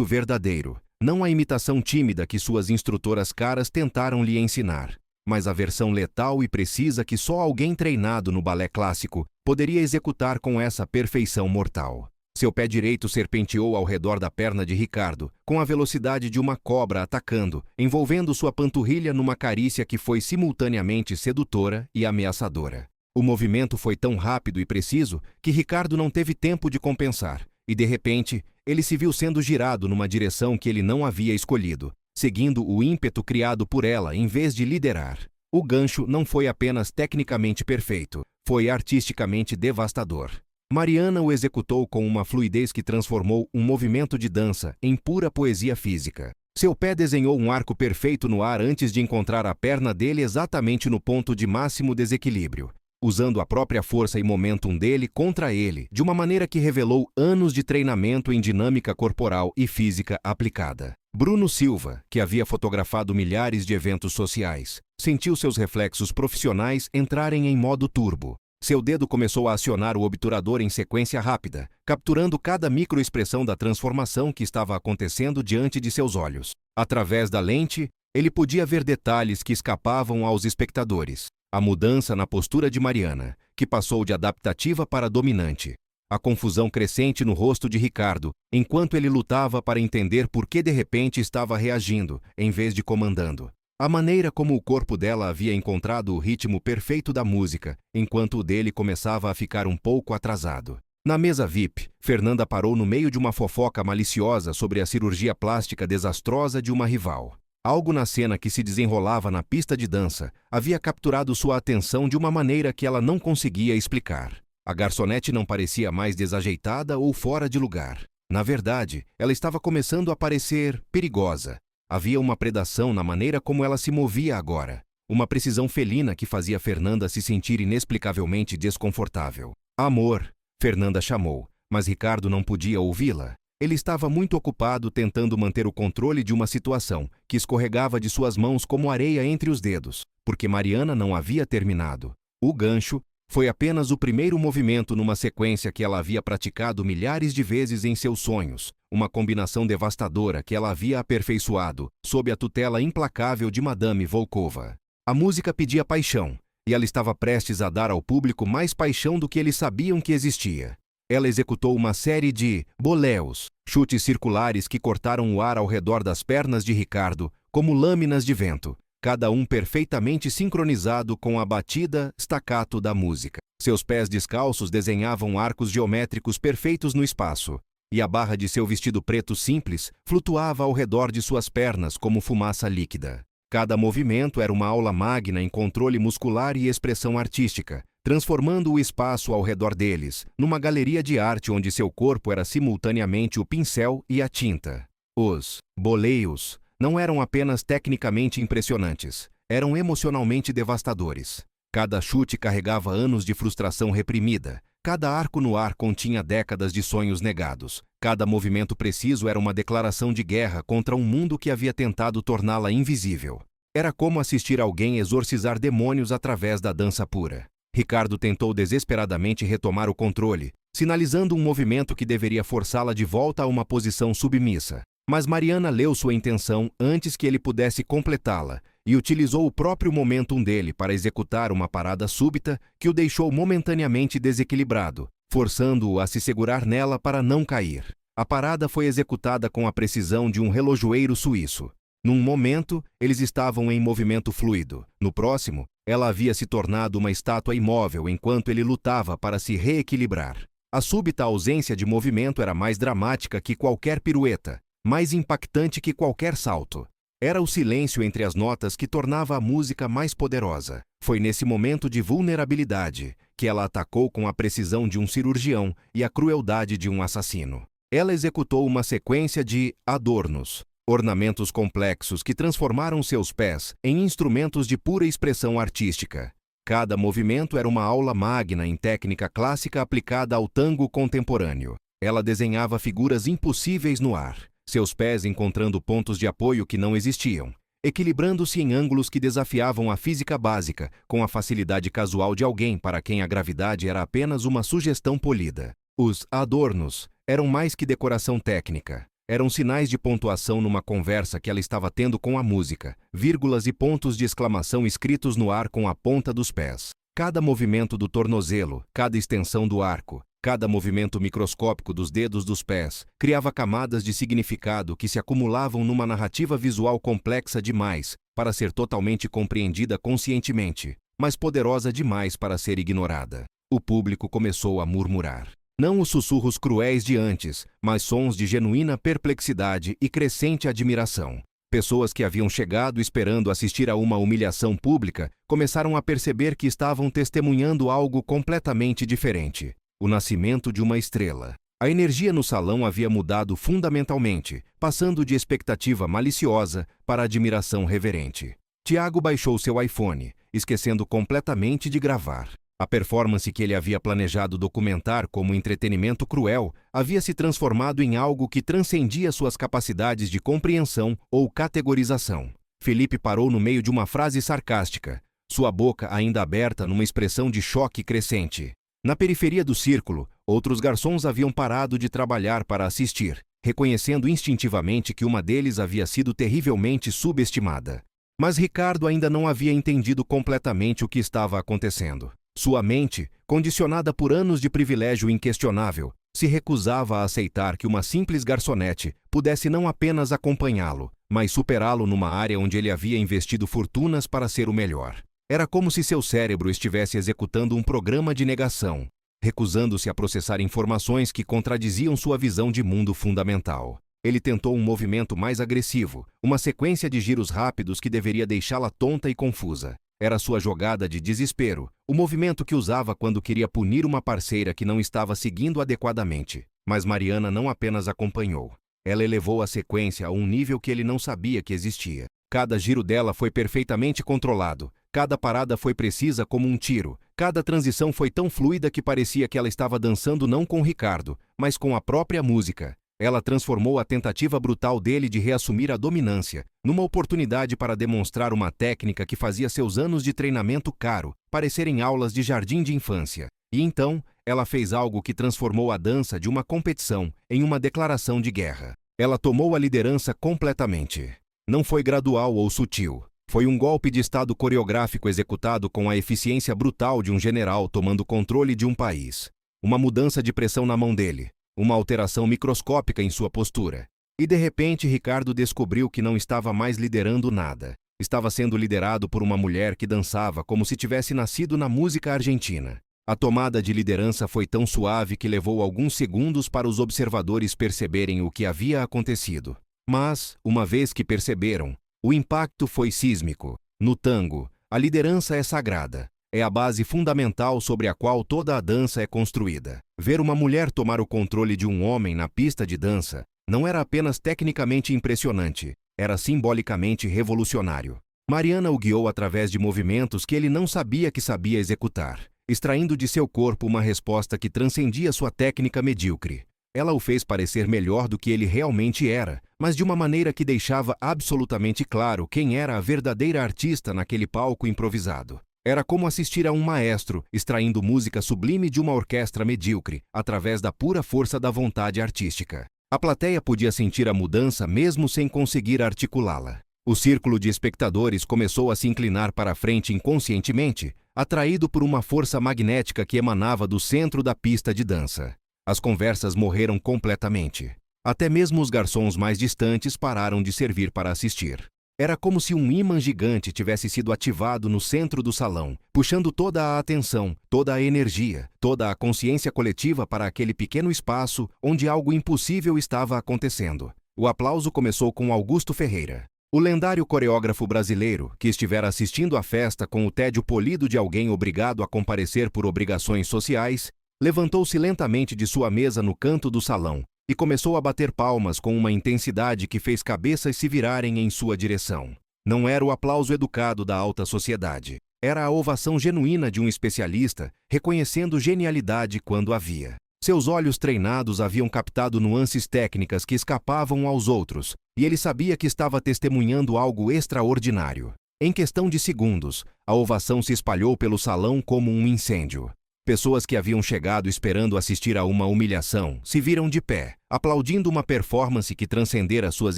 verdadeiro, não a imitação tímida que suas instrutoras caras tentaram lhe ensinar, mas a versão letal e precisa que só alguém treinado no balé clássico poderia executar com essa perfeição mortal. Seu pé direito serpenteou ao redor da perna de Ricardo, com a velocidade de uma cobra atacando, envolvendo sua panturrilha numa carícia que foi simultaneamente sedutora e ameaçadora. O movimento foi tão rápido e preciso que Ricardo não teve tempo de compensar, e de repente, ele se viu sendo girado numa direção que ele não havia escolhido, seguindo o ímpeto criado por ela em vez de liderar. O gancho não foi apenas tecnicamente perfeito, foi artisticamente devastador. Mariana o executou com uma fluidez que transformou um movimento de dança em pura poesia física. Seu pé desenhou um arco perfeito no ar antes de encontrar a perna dele exatamente no ponto de máximo desequilíbrio, usando a própria força e momentum dele contra ele, de uma maneira que revelou anos de treinamento em dinâmica corporal e física aplicada. Bruno Silva, que havia fotografado milhares de eventos sociais, sentiu seus reflexos profissionais entrarem em modo turbo. Seu dedo começou a acionar o obturador em sequência rápida, capturando cada microexpressão da transformação que estava acontecendo diante de seus olhos. Através da lente, ele podia ver detalhes que escapavam aos espectadores. A mudança na postura de Mariana, que passou de adaptativa para dominante. A confusão crescente no rosto de Ricardo, enquanto ele lutava para entender por que de repente estava reagindo, em vez de comandando. A maneira como o corpo dela havia encontrado o ritmo perfeito da música, enquanto o dele começava a ficar um pouco atrasado. Na mesa VIP, Fernanda parou no meio de uma fofoca maliciosa sobre a cirurgia plástica desastrosa de uma rival. Algo na cena que se desenrolava na pista de dança havia capturado sua atenção de uma maneira que ela não conseguia explicar. A garçonete não parecia mais desajeitada ou fora de lugar. Na verdade, ela estava começando a parecer perigosa. Havia uma predação na maneira como ela se movia agora. Uma precisão felina que fazia Fernanda se sentir inexplicavelmente desconfortável. Amor, Fernanda chamou, mas Ricardo não podia ouvi-la. Ele estava muito ocupado tentando manter o controle de uma situação que escorregava de suas mãos como areia entre os dedos, porque Mariana não havia terminado. O gancho foi apenas o primeiro movimento numa sequência que ela havia praticado milhares de vezes em seus sonhos, uma combinação devastadora que ela havia aperfeiçoado sob a tutela implacável de Madame Volkova. A música pedia paixão, e ela estava prestes a dar ao público mais paixão do que eles sabiam que existia. Ela executou uma série de boleos, chutes circulares que cortaram o ar ao redor das pernas de Ricardo, como lâminas de vento, cada um perfeitamente sincronizado com a batida staccato da música. Seus pés descalços desenhavam arcos geométricos perfeitos no espaço, e a barra de seu vestido preto simples flutuava ao redor de suas pernas como fumaça líquida. Cada movimento era uma aula magna em controle muscular e expressão artística, transformando o espaço ao redor deles numa galeria de arte onde seu corpo era simultaneamente o pincel e a tinta. Os boleios não eram apenas tecnicamente impressionantes, eram emocionalmente devastadores. Cada chute carregava anos de frustração reprimida, cada arco no ar continha décadas de sonhos negados, cada movimento preciso era uma declaração de guerra contra um mundo que havia tentado torná-la invisível. Era como assistir alguém exorcizar demônios através da dança pura. Ricardo tentou desesperadamente retomar o controle, sinalizando um movimento que deveria forçá-la de volta a uma posição submissa. Mas Mariana leu sua intenção antes que ele pudesse completá-la e utilizou o próprio momentum dele para executar uma parada súbita que o deixou momentaneamente desequilibrado, forçando-o a se segurar nela para não cair. A parada foi executada com a precisão de um relojoeiro suíço. Num momento, eles estavam em movimento fluido. No próximo, ela havia se tornado uma estátua imóvel enquanto ele lutava para se reequilibrar. A súbita ausência de movimento era mais dramática que qualquer pirueta, mais impactante que qualquer salto. Era o silêncio entre as notas que tornava a música mais poderosa. Foi nesse momento de vulnerabilidade que ela atacou com a precisão de um cirurgião e a crueldade de um assassino. Ela executou uma sequência de adornos, ornamentos complexos que transformaram seus pés em instrumentos de pura expressão artística. Cada movimento era uma aula magna em técnica clássica aplicada ao tango contemporâneo. Ela desenhava figuras impossíveis no ar, seus pés encontrando pontos de apoio que não existiam, equilibrando-se em ângulos que desafiavam a física básica, com a facilidade casual de alguém para quem a gravidade era apenas uma sugestão polida. Os adornos eram mais que decoração técnica. Eram sinais de pontuação numa conversa que ela estava tendo com a música, vírgulas e pontos de exclamação escritos no ar com a ponta dos pés. Cada movimento do tornozelo, cada extensão do arco, cada movimento microscópico dos dedos dos pés criava camadas de significado que se acumulavam numa narrativa visual complexa demais para ser totalmente compreendida conscientemente, mas poderosa demais para ser ignorada. O público começou a murmurar. Não os sussurros cruéis de antes, mas sons de genuína perplexidade e crescente admiração. Pessoas que haviam chegado esperando assistir a uma humilhação pública começaram a perceber que estavam testemunhando algo completamente diferente. O nascimento de uma estrela. A energia no salão havia mudado fundamentalmente, passando de expectativa maliciosa para admiração reverente. Tiago baixou seu iPhone, esquecendo completamente de gravar. A performance que ele havia planejado documentar como entretenimento cruel havia se transformado em algo que transcendia suas capacidades de compreensão ou categorização. Felipe parou no meio de uma frase sarcástica, sua boca ainda aberta numa expressão de choque crescente. Na periferia do círculo, outros garçons haviam parado de trabalhar para assistir, reconhecendo instintivamente que uma deles havia sido terrivelmente subestimada. Mas Ricardo ainda não havia entendido completamente o que estava acontecendo. Sua mente, condicionada por anos de privilégio inquestionável, se recusava a aceitar que uma simples garçonete pudesse não apenas acompanhá-lo, mas superá-lo numa área onde ele havia investido fortunas para ser o melhor. Era como se seu cérebro estivesse executando um programa de negação, recusando-se a processar informações que contradiziam sua visão de mundo fundamental. Ele tentou um movimento mais agressivo, uma sequência de giros rápidos que deveria deixá-la tonta e confusa. Era sua jogada de desespero, o movimento que usava quando queria punir uma parceira que não estava seguindo adequadamente. Mas Mariana não apenas acompanhou. Ela elevou a sequência a um nível que ele não sabia que existia. Cada giro dela foi perfeitamente controlado, cada parada foi precisa como um tiro, cada transição foi tão fluida que parecia que ela estava dançando não com Ricardo, mas com a própria música. Ela transformou a tentativa brutal dele de reassumir a dominância numa oportunidade para demonstrar uma técnica que fazia seus anos de treinamento caro parecerem aulas de jardim de infância. E então, ela fez algo que transformou a dança de uma competição em uma declaração de guerra. Ela tomou a liderança completamente. Não foi gradual ou sutil. Foi um golpe de estado coreográfico executado com a eficiência brutal de um general tomando controle de um país. Uma mudança de pressão na mão dele. Uma alteração microscópica em sua postura. E de repente Ricardo descobriu que não estava mais liderando nada. Estava sendo liderado por uma mulher que dançava como se tivesse nascido na música argentina. A tomada de liderança foi tão suave que levou alguns segundos para os observadores perceberem o que havia acontecido. Mas, uma vez que perceberam, o impacto foi sísmico. No tango, a liderança é sagrada. É a base fundamental sobre a qual toda a dança é construída. Ver uma mulher tomar o controle de um homem na pista de dança não era apenas tecnicamente impressionante, era simbolicamente revolucionário. Mariana o guiou através de movimentos que ele não sabia que sabia executar, extraindo de seu corpo uma resposta que transcendia sua técnica medíocre. Ela o fez parecer melhor do que ele realmente era, mas de uma maneira que deixava absolutamente claro quem era a verdadeira artista naquele palco improvisado. Era como assistir a um maestro extraindo música sublime de uma orquestra medíocre, através da pura força da vontade artística. A plateia podia sentir a mudança mesmo sem conseguir articulá-la. O círculo de espectadores começou a se inclinar para a frente inconscientemente, atraído por uma força magnética que emanava do centro da pista de dança. As conversas morreram completamente. Até mesmo os garçons mais distantes pararam de servir para assistir. Era como se um ímã gigante tivesse sido ativado no centro do salão, puxando toda a atenção, toda a energia, toda a consciência coletiva para aquele pequeno espaço onde algo impossível estava acontecendo. O aplauso começou com Augusto Ferreira. O lendário coreógrafo brasileiro, que estivera assistindo à festa com o tédio polido de alguém obrigado a comparecer por obrigações sociais, levantou-se lentamente de sua mesa no canto do salão e começou a bater palmas com uma intensidade que fez cabeças se virarem em sua direção. Não era o aplauso educado da alta sociedade. Era a ovação genuína de um especialista, reconhecendo genialidade quando havia. Seus olhos treinados haviam captado nuances técnicas que escapavam aos outros, e ele sabia que estava testemunhando algo extraordinário. Em questão de segundos, a ovação se espalhou pelo salão como um incêndio. Pessoas que haviam chegado esperando assistir a uma humilhação se viram de pé, aplaudindo uma performance que transcendera suas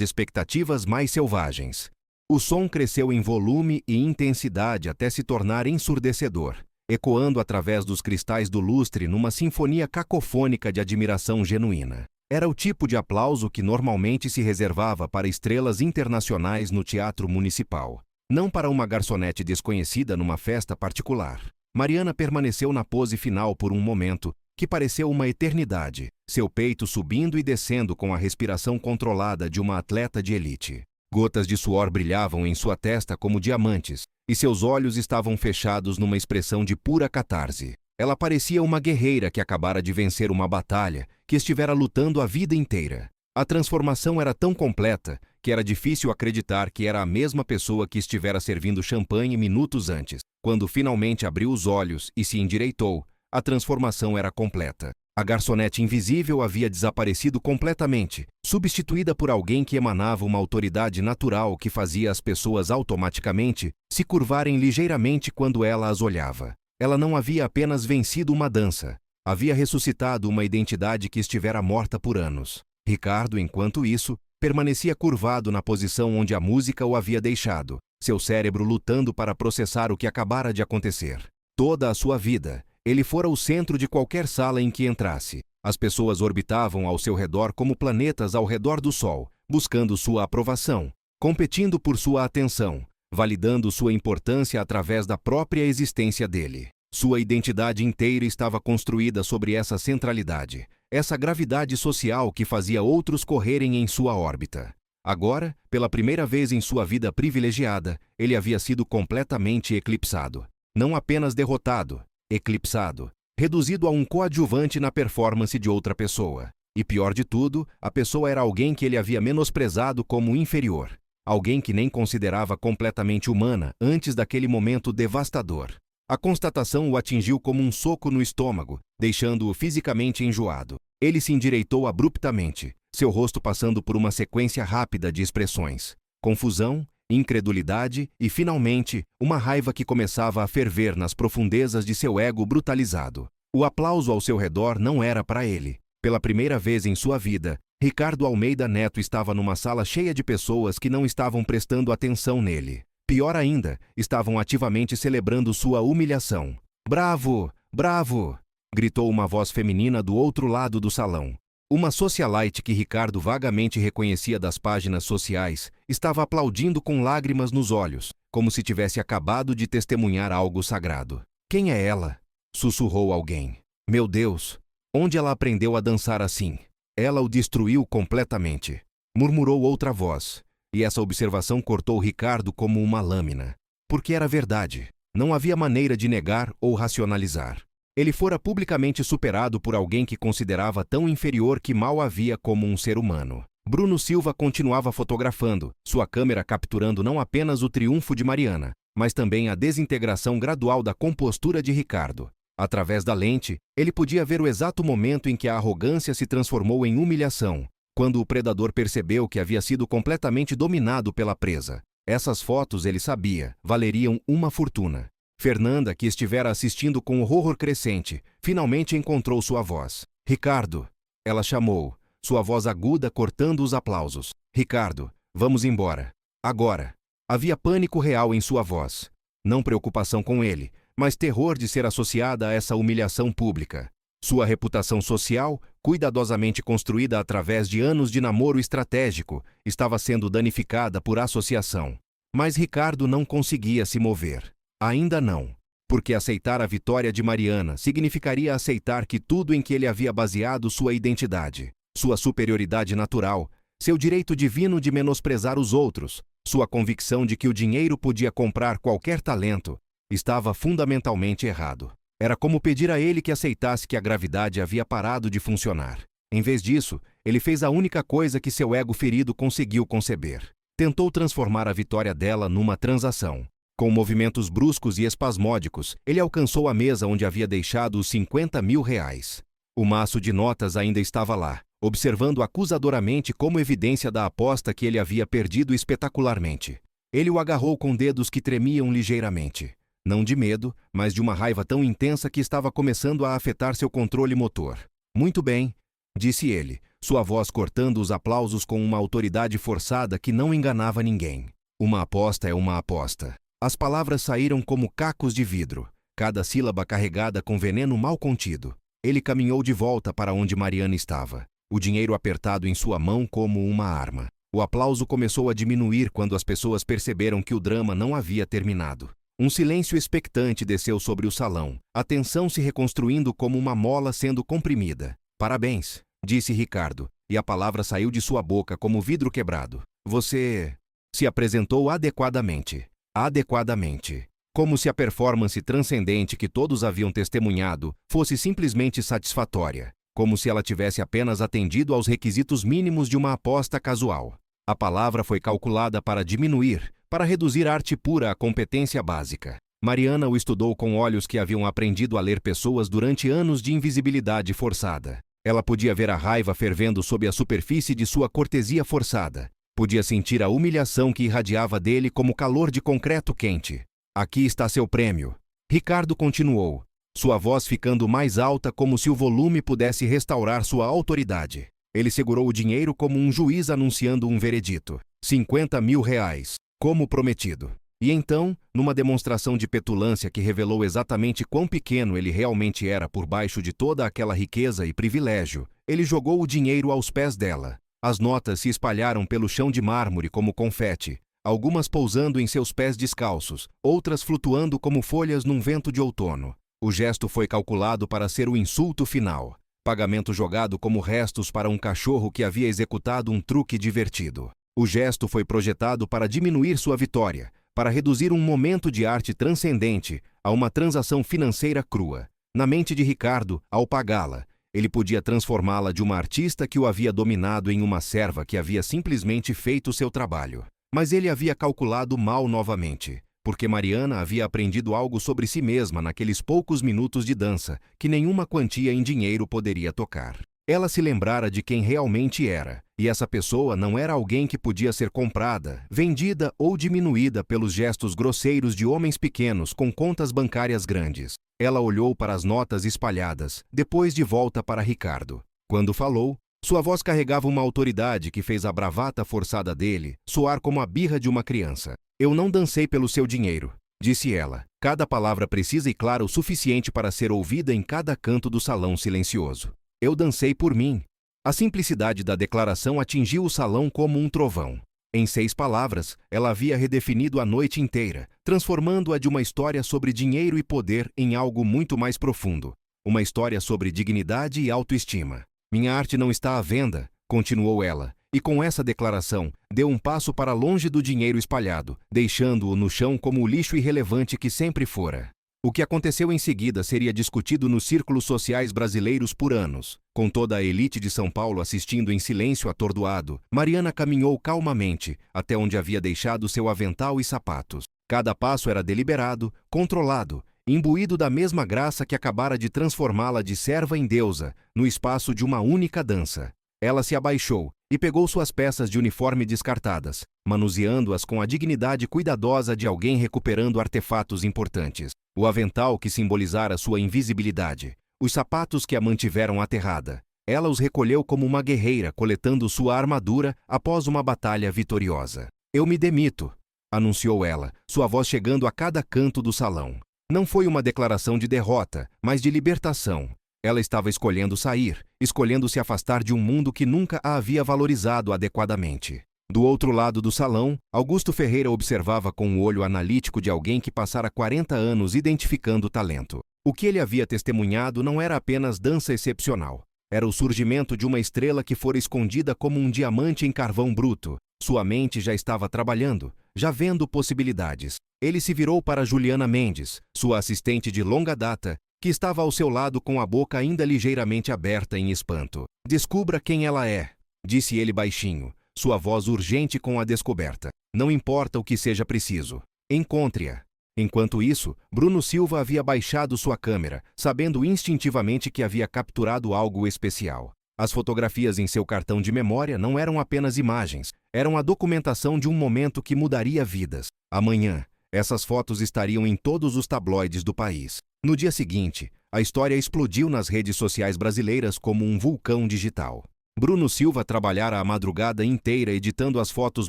expectativas mais selvagens. O som cresceu em volume e intensidade até se tornar ensurdecedor, ecoando através dos cristais do lustre numa sinfonia cacofônica de admiração genuína. Era o tipo de aplauso que normalmente se reservava para estrelas internacionais no teatro municipal, não para uma garçonete desconhecida numa festa particular. Mariana permaneceu na pose final por um momento, que pareceu uma eternidade, seu peito subindo e descendo com a respiração controlada de uma atleta de elite. Gotas de suor brilhavam em sua testa como diamantes, e seus olhos estavam fechados numa expressão de pura catarse. Ela parecia uma guerreira que acabara de vencer uma batalha, que estivera lutando a vida inteira. A transformação era tão completa que era difícil acreditar que era a mesma pessoa que estivera servindo champanhe minutos antes. Quando finalmente abriu os olhos e se endireitou, a transformação era completa. A garçonete invisível havia desaparecido completamente, substituída por alguém que emanava uma autoridade natural que fazia as pessoas automaticamente se curvarem ligeiramente quando ela as olhava. Ela não havia apenas vencido uma dança, havia ressuscitado uma identidade que estivera morta por anos. Ricardo, enquanto isso, permanecia curvado na posição onde a música o havia deixado, seu cérebro lutando para processar o que acabara de acontecer. Toda a sua vida, ele fora o centro de qualquer sala em que entrasse. As pessoas orbitavam ao seu redor como planetas ao redor do Sol, buscando sua aprovação, competindo por sua atenção, validando sua importância através da própria existência dele. Sua identidade inteira estava construída sobre essa centralidade, essa gravidade social que fazia outros correrem em sua órbita. Agora, pela primeira vez em sua vida privilegiada, ele havia sido completamente eclipsado. Não apenas derrotado, eclipsado, reduzido a um coadjuvante na performance de outra pessoa. E pior de tudo, a pessoa era alguém que ele havia menosprezado como inferior. Alguém que nem considerava completamente humana antes daquele momento devastador. A constatação o atingiu como um soco no estômago, deixando-o fisicamente enjoado. Ele se endireitou abruptamente, seu rosto passando por uma sequência rápida de expressões. Confusão, incredulidade e, finalmente, uma raiva que começava a ferver nas profundezas de seu ego brutalizado. O aplauso ao seu redor não era para ele. Pela primeira vez em sua vida, Ricardo Almeida Neto estava numa sala cheia de pessoas que não estavam prestando atenção nele. Pior ainda, estavam ativamente celebrando sua humilhação. "Bravo! Bravo!" gritou uma voz feminina do outro lado do salão. Uma socialite que Ricardo vagamente reconhecia das páginas sociais estava aplaudindo com lágrimas nos olhos, como se tivesse acabado de testemunhar algo sagrado. "Quem é ela?" sussurrou alguém. "Meu Deus! Onde ela aprendeu a dançar assim? Ela o destruiu completamente", murmurou outra voz, e essa observação cortou Ricardo como uma lâmina. Porque era verdade. Não havia maneira de negar ou racionalizar. Ele fora publicamente superado por alguém que considerava tão inferior que mal havia como um ser humano. Bruno Silva continuava fotografando, sua câmera capturando não apenas o triunfo de Mariana, mas também a desintegração gradual da compostura de Ricardo. Através da lente, ele podia ver o exato momento em que a arrogância se transformou em humilhação, quando o predador percebeu que havia sido completamente dominado pela presa. Essas fotos, ele sabia, valeriam uma fortuna. Fernanda, que estivera assistindo com horror crescente, finalmente encontrou sua voz. "Ricardo!" Ela chamou, sua voz aguda cortando os aplausos. "Ricardo, vamos embora. Agora." Havia pânico real em sua voz. Não preocupação com ele, mas terror de ser associada a essa humilhação pública. Sua reputação social, cuidadosamente construída através de anos de namoro estratégico, estava sendo danificada por associação. Mas Ricardo não conseguia se mover. Ainda não. Porque aceitar a vitória de Mariana significaria aceitar que tudo em que ele havia baseado sua identidade, sua superioridade natural, seu direito divino de menosprezar os outros, sua convicção de que o dinheiro podia comprar qualquer talento, estava fundamentalmente errado. Era como pedir a ele que aceitasse que a gravidade havia parado de funcionar. Em vez disso, ele fez a única coisa que seu ego ferido conseguiu conceber. Tentou transformar a vitória dela numa transação. Com movimentos bruscos e espasmódicos, ele alcançou a mesa onde havia deixado os 50 mil reais. O maço de notas ainda estava lá, observando acusadoramente como evidência da aposta que ele havia perdido espetacularmente. Ele o agarrou com dedos que tremiam ligeiramente. Não de medo, mas de uma raiva tão intensa que estava começando a afetar seu controle motor. "Muito bem", disse ele, sua voz cortando os aplausos com uma autoridade forçada que não enganava ninguém. "Uma aposta é uma aposta." As palavras saíram como cacos de vidro, cada sílaba carregada com veneno mal contido. Ele caminhou de volta para onde Mariana estava, o dinheiro apertado em sua mão como uma arma. O aplauso começou a diminuir quando as pessoas perceberam que o drama não havia terminado. Um silêncio expectante desceu sobre o salão, a tensão se reconstruindo como uma mola sendo comprimida. "Parabéns", disse Ricardo, e a palavra saiu de sua boca como vidro quebrado. "Você se apresentou adequadamente." Adequadamente. Como se a performance transcendente que todos haviam testemunhado fosse simplesmente satisfatória. Como se ela tivesse apenas atendido aos requisitos mínimos de uma aposta casual. A palavra foi calculada para diminuir, para reduzir a arte pura à competência básica. Mariana o estudou com olhos que haviam aprendido a ler pessoas durante anos de invisibilidade forçada. Ela podia ver a raiva fervendo sob a superfície de sua cortesia forçada. Podia sentir a humilhação que irradiava dele como calor de concreto quente. "Aqui está seu prêmio." Ricardo continuou, sua voz ficando mais alta como se o volume pudesse restaurar sua autoridade. Ele segurou o dinheiro como um juiz anunciando um veredito. 50 mil reais, como prometido. E então, numa demonstração de petulância que revelou exatamente quão pequeno ele realmente era por baixo de toda aquela riqueza e privilégio, ele jogou o dinheiro aos pés dela. As notas se espalharam pelo chão de mármore como confete, algumas pousando em seus pés descalços, outras flutuando como folhas num vento de outono. O gesto foi calculado para ser o insulto final, pagamento jogado como restos para um cachorro que havia executado um truque divertido. O gesto foi projetado para diminuir sua vitória, para reduzir um momento de arte transcendente a uma transação financeira crua. Na mente de Ricardo, ao pagá-la, ele podia transformá-la de uma artista que o havia dominado em uma serva que havia simplesmente feito seu trabalho. Mas ele havia calculado mal novamente, porque Mariana havia aprendido algo sobre si mesma naqueles poucos minutos de dança que nenhuma quantia em dinheiro poderia tocar. Ela se lembrara de quem realmente era, e essa pessoa não era alguém que podia ser comprada, vendida ou diminuída pelos gestos grosseiros de homens pequenos com contas bancárias grandes. Ela olhou para as notas espalhadas, depois de volta para Ricardo. Quando falou, sua voz carregava uma autoridade que fez a bravata forçada dele soar como a birra de uma criança. Eu não dancei pelo seu dinheiro, disse ela. Cada palavra precisa e clara o suficiente para ser ouvida em cada canto do salão silencioso. Eu dancei por mim. A simplicidade da declaração atingiu o salão como um trovão. Em 6 palavras, ela havia redefinido a noite inteira, transformando-a de uma história sobre dinheiro e poder em algo muito mais profundo. Uma história sobre dignidade e autoestima. Minha arte não está à venda, continuou ela, e com essa declaração, deu um passo para longe do dinheiro espalhado, deixando-o no chão como o lixo irrelevante que sempre fora. O que aconteceu em seguida seria discutido nos círculos sociais brasileiros por anos. Com toda a elite de São Paulo assistindo em silêncio atordoado, Mariana caminhou calmamente até onde havia deixado seu avental e sapatos. Cada passo era deliberado, controlado, imbuído da mesma graça que acabara de transformá-la de serva em deusa, no espaço de uma única dança. Ela se abaixou e pegou suas peças de uniforme descartadas, manuseando-as com a dignidade cuidadosa de alguém recuperando artefatos importantes. O avental que simbolizara sua invisibilidade, os sapatos que a mantiveram aterrada. Ela os recolheu como uma guerreira coletando sua armadura após uma batalha vitoriosa. Eu me demito, anunciou ela, sua voz chegando a cada canto do salão. Não foi uma declaração de derrota, mas de libertação. Ela estava escolhendo sair, escolhendo se afastar de um mundo que nunca a havia valorizado adequadamente. Do outro lado do salão, Augusto Ferreira observava com o olho analítico de alguém que passara 40 anos identificando talento. O que ele havia testemunhado não era apenas dança excepcional. Era o surgimento de uma estrela que fora escondida como um diamante em carvão bruto. Sua mente já estava trabalhando, já vendo possibilidades. Ele se virou para Juliana Mendes, sua assistente de longa data, que estava ao seu lado com a boca ainda ligeiramente aberta em espanto. Descubra quem ela é, disse ele baixinho, sua voz urgente com a descoberta. Não importa o que seja preciso. Encontre-a. Enquanto isso, Bruno Silva havia baixado sua câmera, sabendo instintivamente que havia capturado algo especial. As fotografias em seu cartão de memória não eram apenas imagens, eram a documentação de um momento que mudaria vidas. Amanhã, essas fotos estariam em todos os tabloides do país. No dia seguinte, a história explodiu nas redes sociais brasileiras como um vulcão digital. Bruno Silva trabalhara a madrugada inteira editando as fotos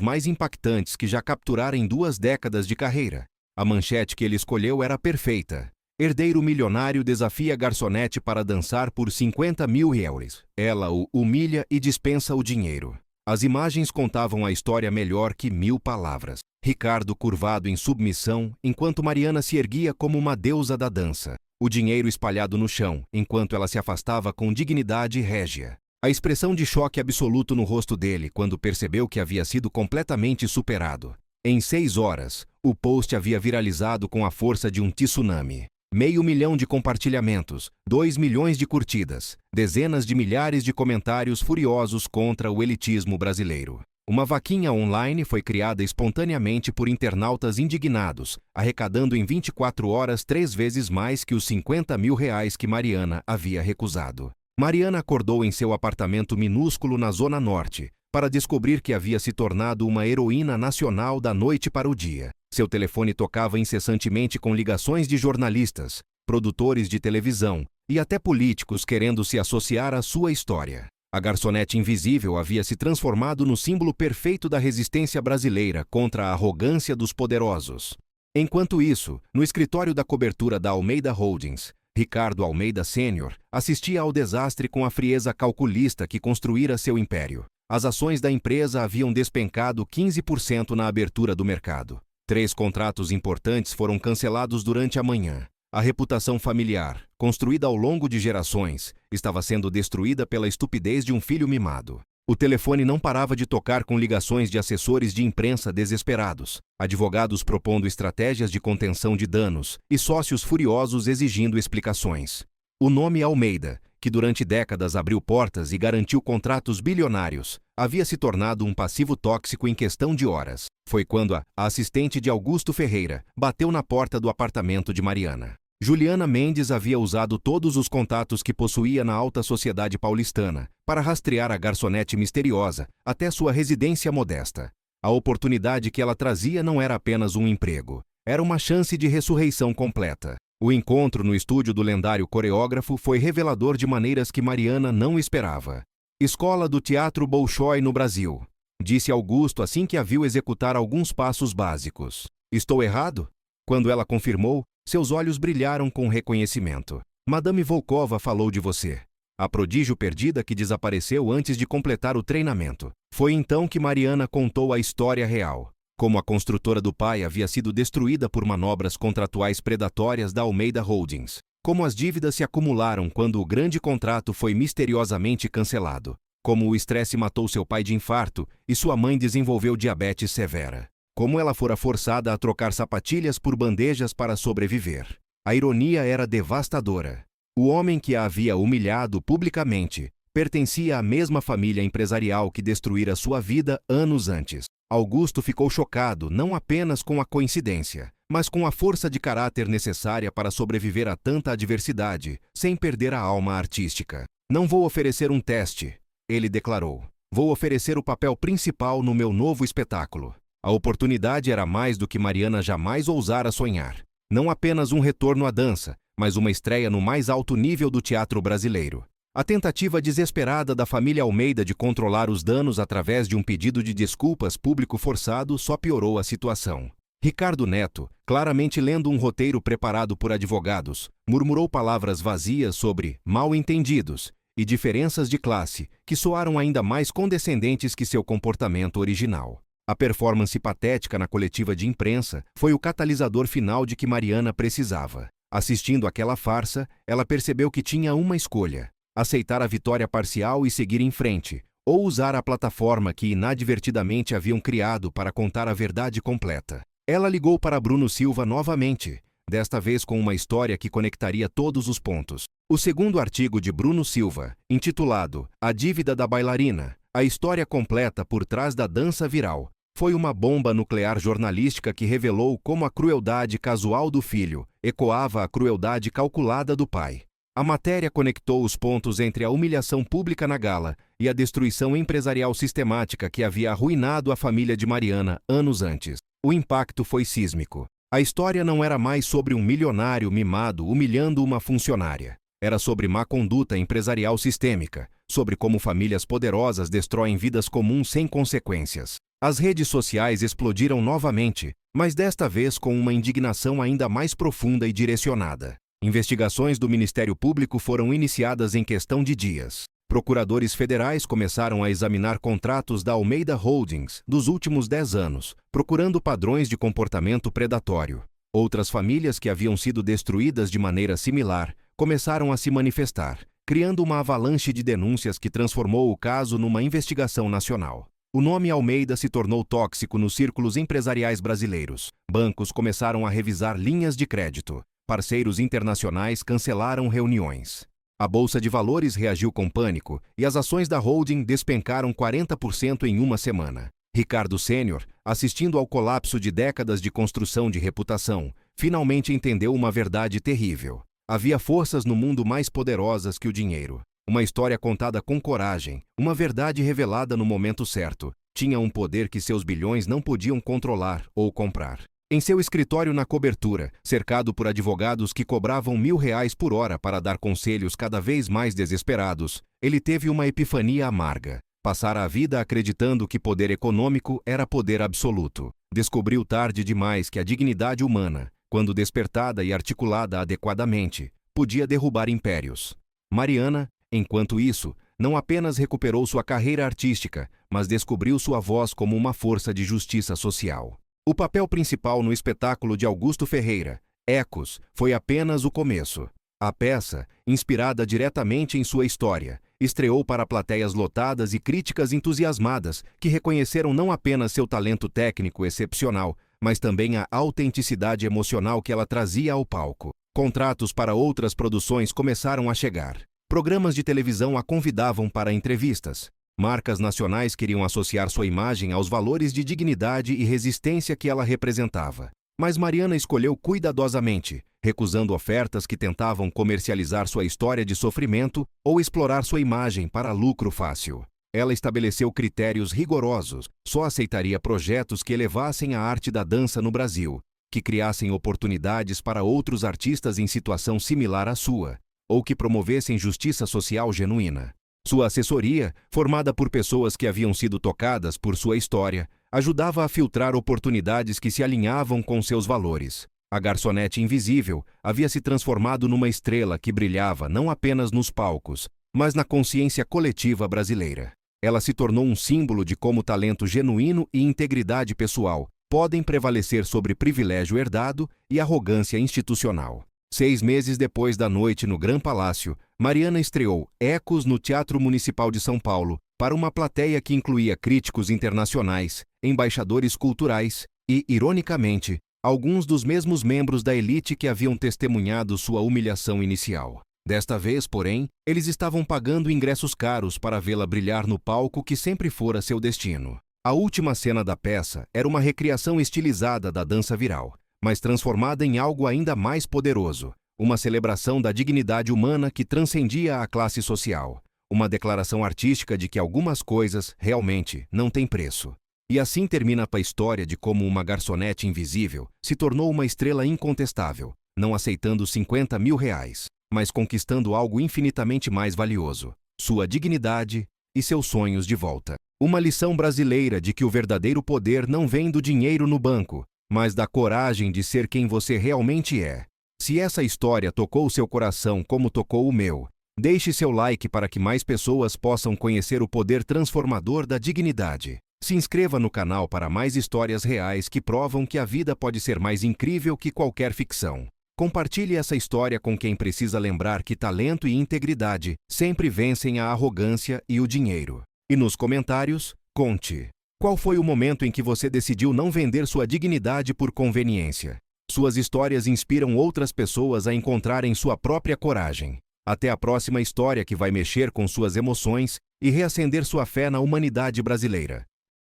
mais impactantes que já capturara em 2 décadas de carreira. A manchete que ele escolheu era perfeita. Herdeiro milionário desafia garçonete para dançar por 50 mil euros. Ela o humilha e dispensa o dinheiro. As imagens contavam a história melhor que 1000 palavras. Ricardo curvado em submissão, enquanto Mariana se erguia como uma deusa da dança. O dinheiro espalhado no chão, enquanto ela se afastava com dignidade régia. A expressão de choque absoluto no rosto dele quando percebeu que havia sido completamente superado. Em 6 horas, o post havia viralizado com a força de um tsunami. 500 mil de compartilhamentos, 2 milhões de curtidas, dezenas de milhares de comentários furiosos contra o elitismo brasileiro. Uma vaquinha online foi criada espontaneamente por internautas indignados, arrecadando em 24 horas 3 vezes mais que os 50 mil reais que Mariana havia recusado. Mariana acordou em seu apartamento minúsculo na Zona Norte, para descobrir que havia se tornado uma heroína nacional da noite para o dia. Seu telefone tocava incessantemente com ligações de jornalistas, produtores de televisão e até políticos querendo se associar à sua história. A garçonete invisível havia se transformado no símbolo perfeito da resistência brasileira contra a arrogância dos poderosos. Enquanto isso, no escritório da cobertura da Almeida Holdings, Ricardo Almeida Sênior assistia ao desastre com a frieza calculista que construíra seu império. As ações da empresa haviam despencado 15% na abertura do mercado. 3 contratos importantes foram cancelados durante a manhã. A reputação familiar, construída ao longo de gerações, estava sendo destruída pela estupidez de um filho mimado. O telefone não parava de tocar com ligações de assessores de imprensa desesperados, advogados propondo estratégias de contenção de danos e sócios furiosos exigindo explicações. O nome Almeida, que durante décadas abriu portas e garantiu contratos bilionários, havia se tornado um passivo tóxico em questão de horas. Foi quando a assistente de Augusto Ferreira bateu na porta do apartamento de Mariana. Juliana Mendes havia usado todos os contatos que possuía na alta sociedade paulistana para rastrear a garçonete misteriosa até sua residência modesta. A oportunidade que ela trazia não era apenas um emprego, era uma chance de ressurreição completa. O encontro no estúdio do lendário coreógrafo foi revelador de maneiras que Mariana não esperava. Escola do Teatro Bolshoi no Brasil, disse Augusto assim que a viu executar alguns passos básicos. Estou errado? Quando ela confirmou, seus olhos brilharam com reconhecimento. Madame Volkova falou de você. A prodígio perdida que desapareceu antes de completar o treinamento. Foi então que Mariana contou a história real. Como a construtora do pai havia sido destruída por manobras contratuais predatórias da Almeida Holdings. Como as dívidas se acumularam quando o grande contrato foi misteriosamente cancelado. Como o estresse matou seu pai de infarto e sua mãe desenvolveu diabetes severa. Como ela fora forçada a trocar sapatilhas por bandejas para sobreviver. A ironia era devastadora. O homem que a havia humilhado publicamente pertencia à mesma família empresarial que destruíra sua vida anos antes. Augusto ficou chocado não apenas com a coincidência, mas com a força de caráter necessária para sobreviver a tanta adversidade, sem perder a alma artística. Não vou oferecer um teste, ele declarou. Vou oferecer o papel principal no meu novo espetáculo. A oportunidade era mais do que Mariana jamais ousara sonhar. Não apenas um retorno à dança, mas uma estreia no mais alto nível do teatro brasileiro. A tentativa desesperada da família Almeida de controlar os danos através de um pedido de desculpas público forçado só piorou a situação. Ricardo Neto, claramente lendo um roteiro preparado por advogados, murmurou palavras vazias sobre mal-entendidos e diferenças de classe que soaram ainda mais condescendentes que seu comportamento original. A performance patética na coletiva de imprensa foi o catalisador final de que Mariana precisava. Assistindo àquela farsa, ela percebeu que tinha uma escolha: aceitar a vitória parcial e seguir em frente, ou usar a plataforma que inadvertidamente haviam criado para contar a verdade completa. Ela ligou para Bruno Silva novamente, desta vez com uma história que conectaria todos os pontos. O segundo artigo de Bruno Silva, intitulado A Dívida da Bailarina, a história completa por trás da dança viral, foi uma bomba nuclear jornalística que revelou como a crueldade casual do filho ecoava a crueldade calculada do pai. A matéria conectou os pontos entre a humilhação pública na gala e a destruição empresarial sistemática que havia arruinado a família de Mariana anos antes. O impacto foi sísmico. A história não era mais sobre um milionário mimado humilhando uma funcionária. Era sobre má conduta empresarial sistêmica, sobre como famílias poderosas destroem vidas comuns sem consequências. As redes sociais explodiram novamente, mas desta vez com uma indignação ainda mais profunda e direcionada. Investigações do Ministério Público foram iniciadas em questão de dias. Procuradores federais começaram a examinar contratos da Almeida Holdings dos últimos 10 anos, procurando padrões de comportamento predatório. Outras famílias que haviam sido destruídas de maneira similar começaram a se manifestar, criando uma avalanche de denúncias que transformou o caso numa investigação nacional. O nome Almeida se tornou tóxico nos círculos empresariais brasileiros. Bancos começaram a revisar linhas de crédito. Parceiros internacionais cancelaram reuniões. A Bolsa de Valores reagiu com pânico e as ações da holding despencaram 40% em uma semana. Ricardo Sênior, assistindo ao colapso de décadas de construção de reputação, finalmente entendeu uma verdade terrível. Havia forças no mundo mais poderosas que o dinheiro. Uma história contada com coragem, uma verdade revelada no momento certo, tinha um poder que seus bilhões não podiam controlar ou comprar. Em seu escritório na cobertura, cercado por advogados que cobravam R$1.000 por hora para dar conselhos cada vez mais desesperados, ele teve uma epifania amarga. Passara a vida acreditando que poder econômico era poder absoluto. Descobriu tarde demais que a dignidade humana, quando despertada e articulada adequadamente, podia derrubar impérios. Mariana, enquanto isso, não apenas recuperou sua carreira artística, mas descobriu sua voz como uma força de justiça social. O papel principal no espetáculo de Augusto Ferreira Ecos foi apenas o começo. A peça, inspirada diretamente em sua história, estreou para plateias lotadas e críticas entusiasmadas que reconheceram não apenas seu talento técnico excepcional, mas também a autenticidade emocional que ela trazia ao palco. Contratos para outras produções começaram a chegar. Programas de televisão a convidavam para entrevistas. Marcas nacionais queriam associar sua imagem aos valores de dignidade e resistência que ela representava. Mas Mariana escolheu cuidadosamente, recusando ofertas que tentavam comercializar sua história de sofrimento ou explorar sua imagem para lucro fácil. Ela estabeleceu critérios rigorosos, só aceitaria projetos que elevassem a arte da dança no Brasil, que criassem oportunidades para outros artistas em situação similar à sua, ou que promovessem justiça social genuína. Sua assessoria, formada por pessoas que haviam sido tocadas por sua história, ajudava a filtrar oportunidades que se alinhavam com seus valores. A garçonete invisível havia se transformado numa estrela que brilhava não apenas nos palcos, mas na consciência coletiva brasileira. Ela se tornou um símbolo de como talento genuíno e integridade pessoal podem prevalecer sobre privilégio herdado e arrogância institucional. 6 meses depois da noite no Gran Palácio, Mariana estreou Ecos no Teatro Municipal de São Paulo para uma plateia que incluía críticos internacionais, embaixadores culturais e, ironicamente, alguns dos mesmos membros da elite que haviam testemunhado sua humilhação inicial. Desta vez, porém, eles estavam pagando ingressos caros para vê-la brilhar no palco que sempre fora seu destino. A última cena da peça era uma recriação estilizada da dança viral, mas transformada em algo ainda mais poderoso, uma celebração da dignidade humana que transcendia a classe social, uma declaração artística de que algumas coisas, realmente, não têm preço. E assim termina a história de como uma garçonete invisível se tornou uma estrela incontestável, não aceitando 50 mil reais, mas conquistando algo infinitamente mais valioso, sua dignidade e seus sonhos de volta. Uma lição brasileira de que o verdadeiro poder não vem do dinheiro no banco, mas da coragem de ser quem você realmente é. Se essa história tocou seu coração como tocou o meu, deixe seu like para que mais pessoas possam conhecer o poder transformador da dignidade. Se inscreva no canal para mais histórias reais que provam que a vida pode ser mais incrível que qualquer ficção. Compartilhe essa história com quem precisa lembrar que talento e integridade sempre vencem a arrogância e o dinheiro. E nos comentários, conte. Qual foi o momento em que você decidiu não vender sua dignidade por conveniência? Suas histórias inspiram outras pessoas a encontrarem sua própria coragem. Até a próxima história que vai mexer com suas emoções e reacender sua fé na humanidade brasileira.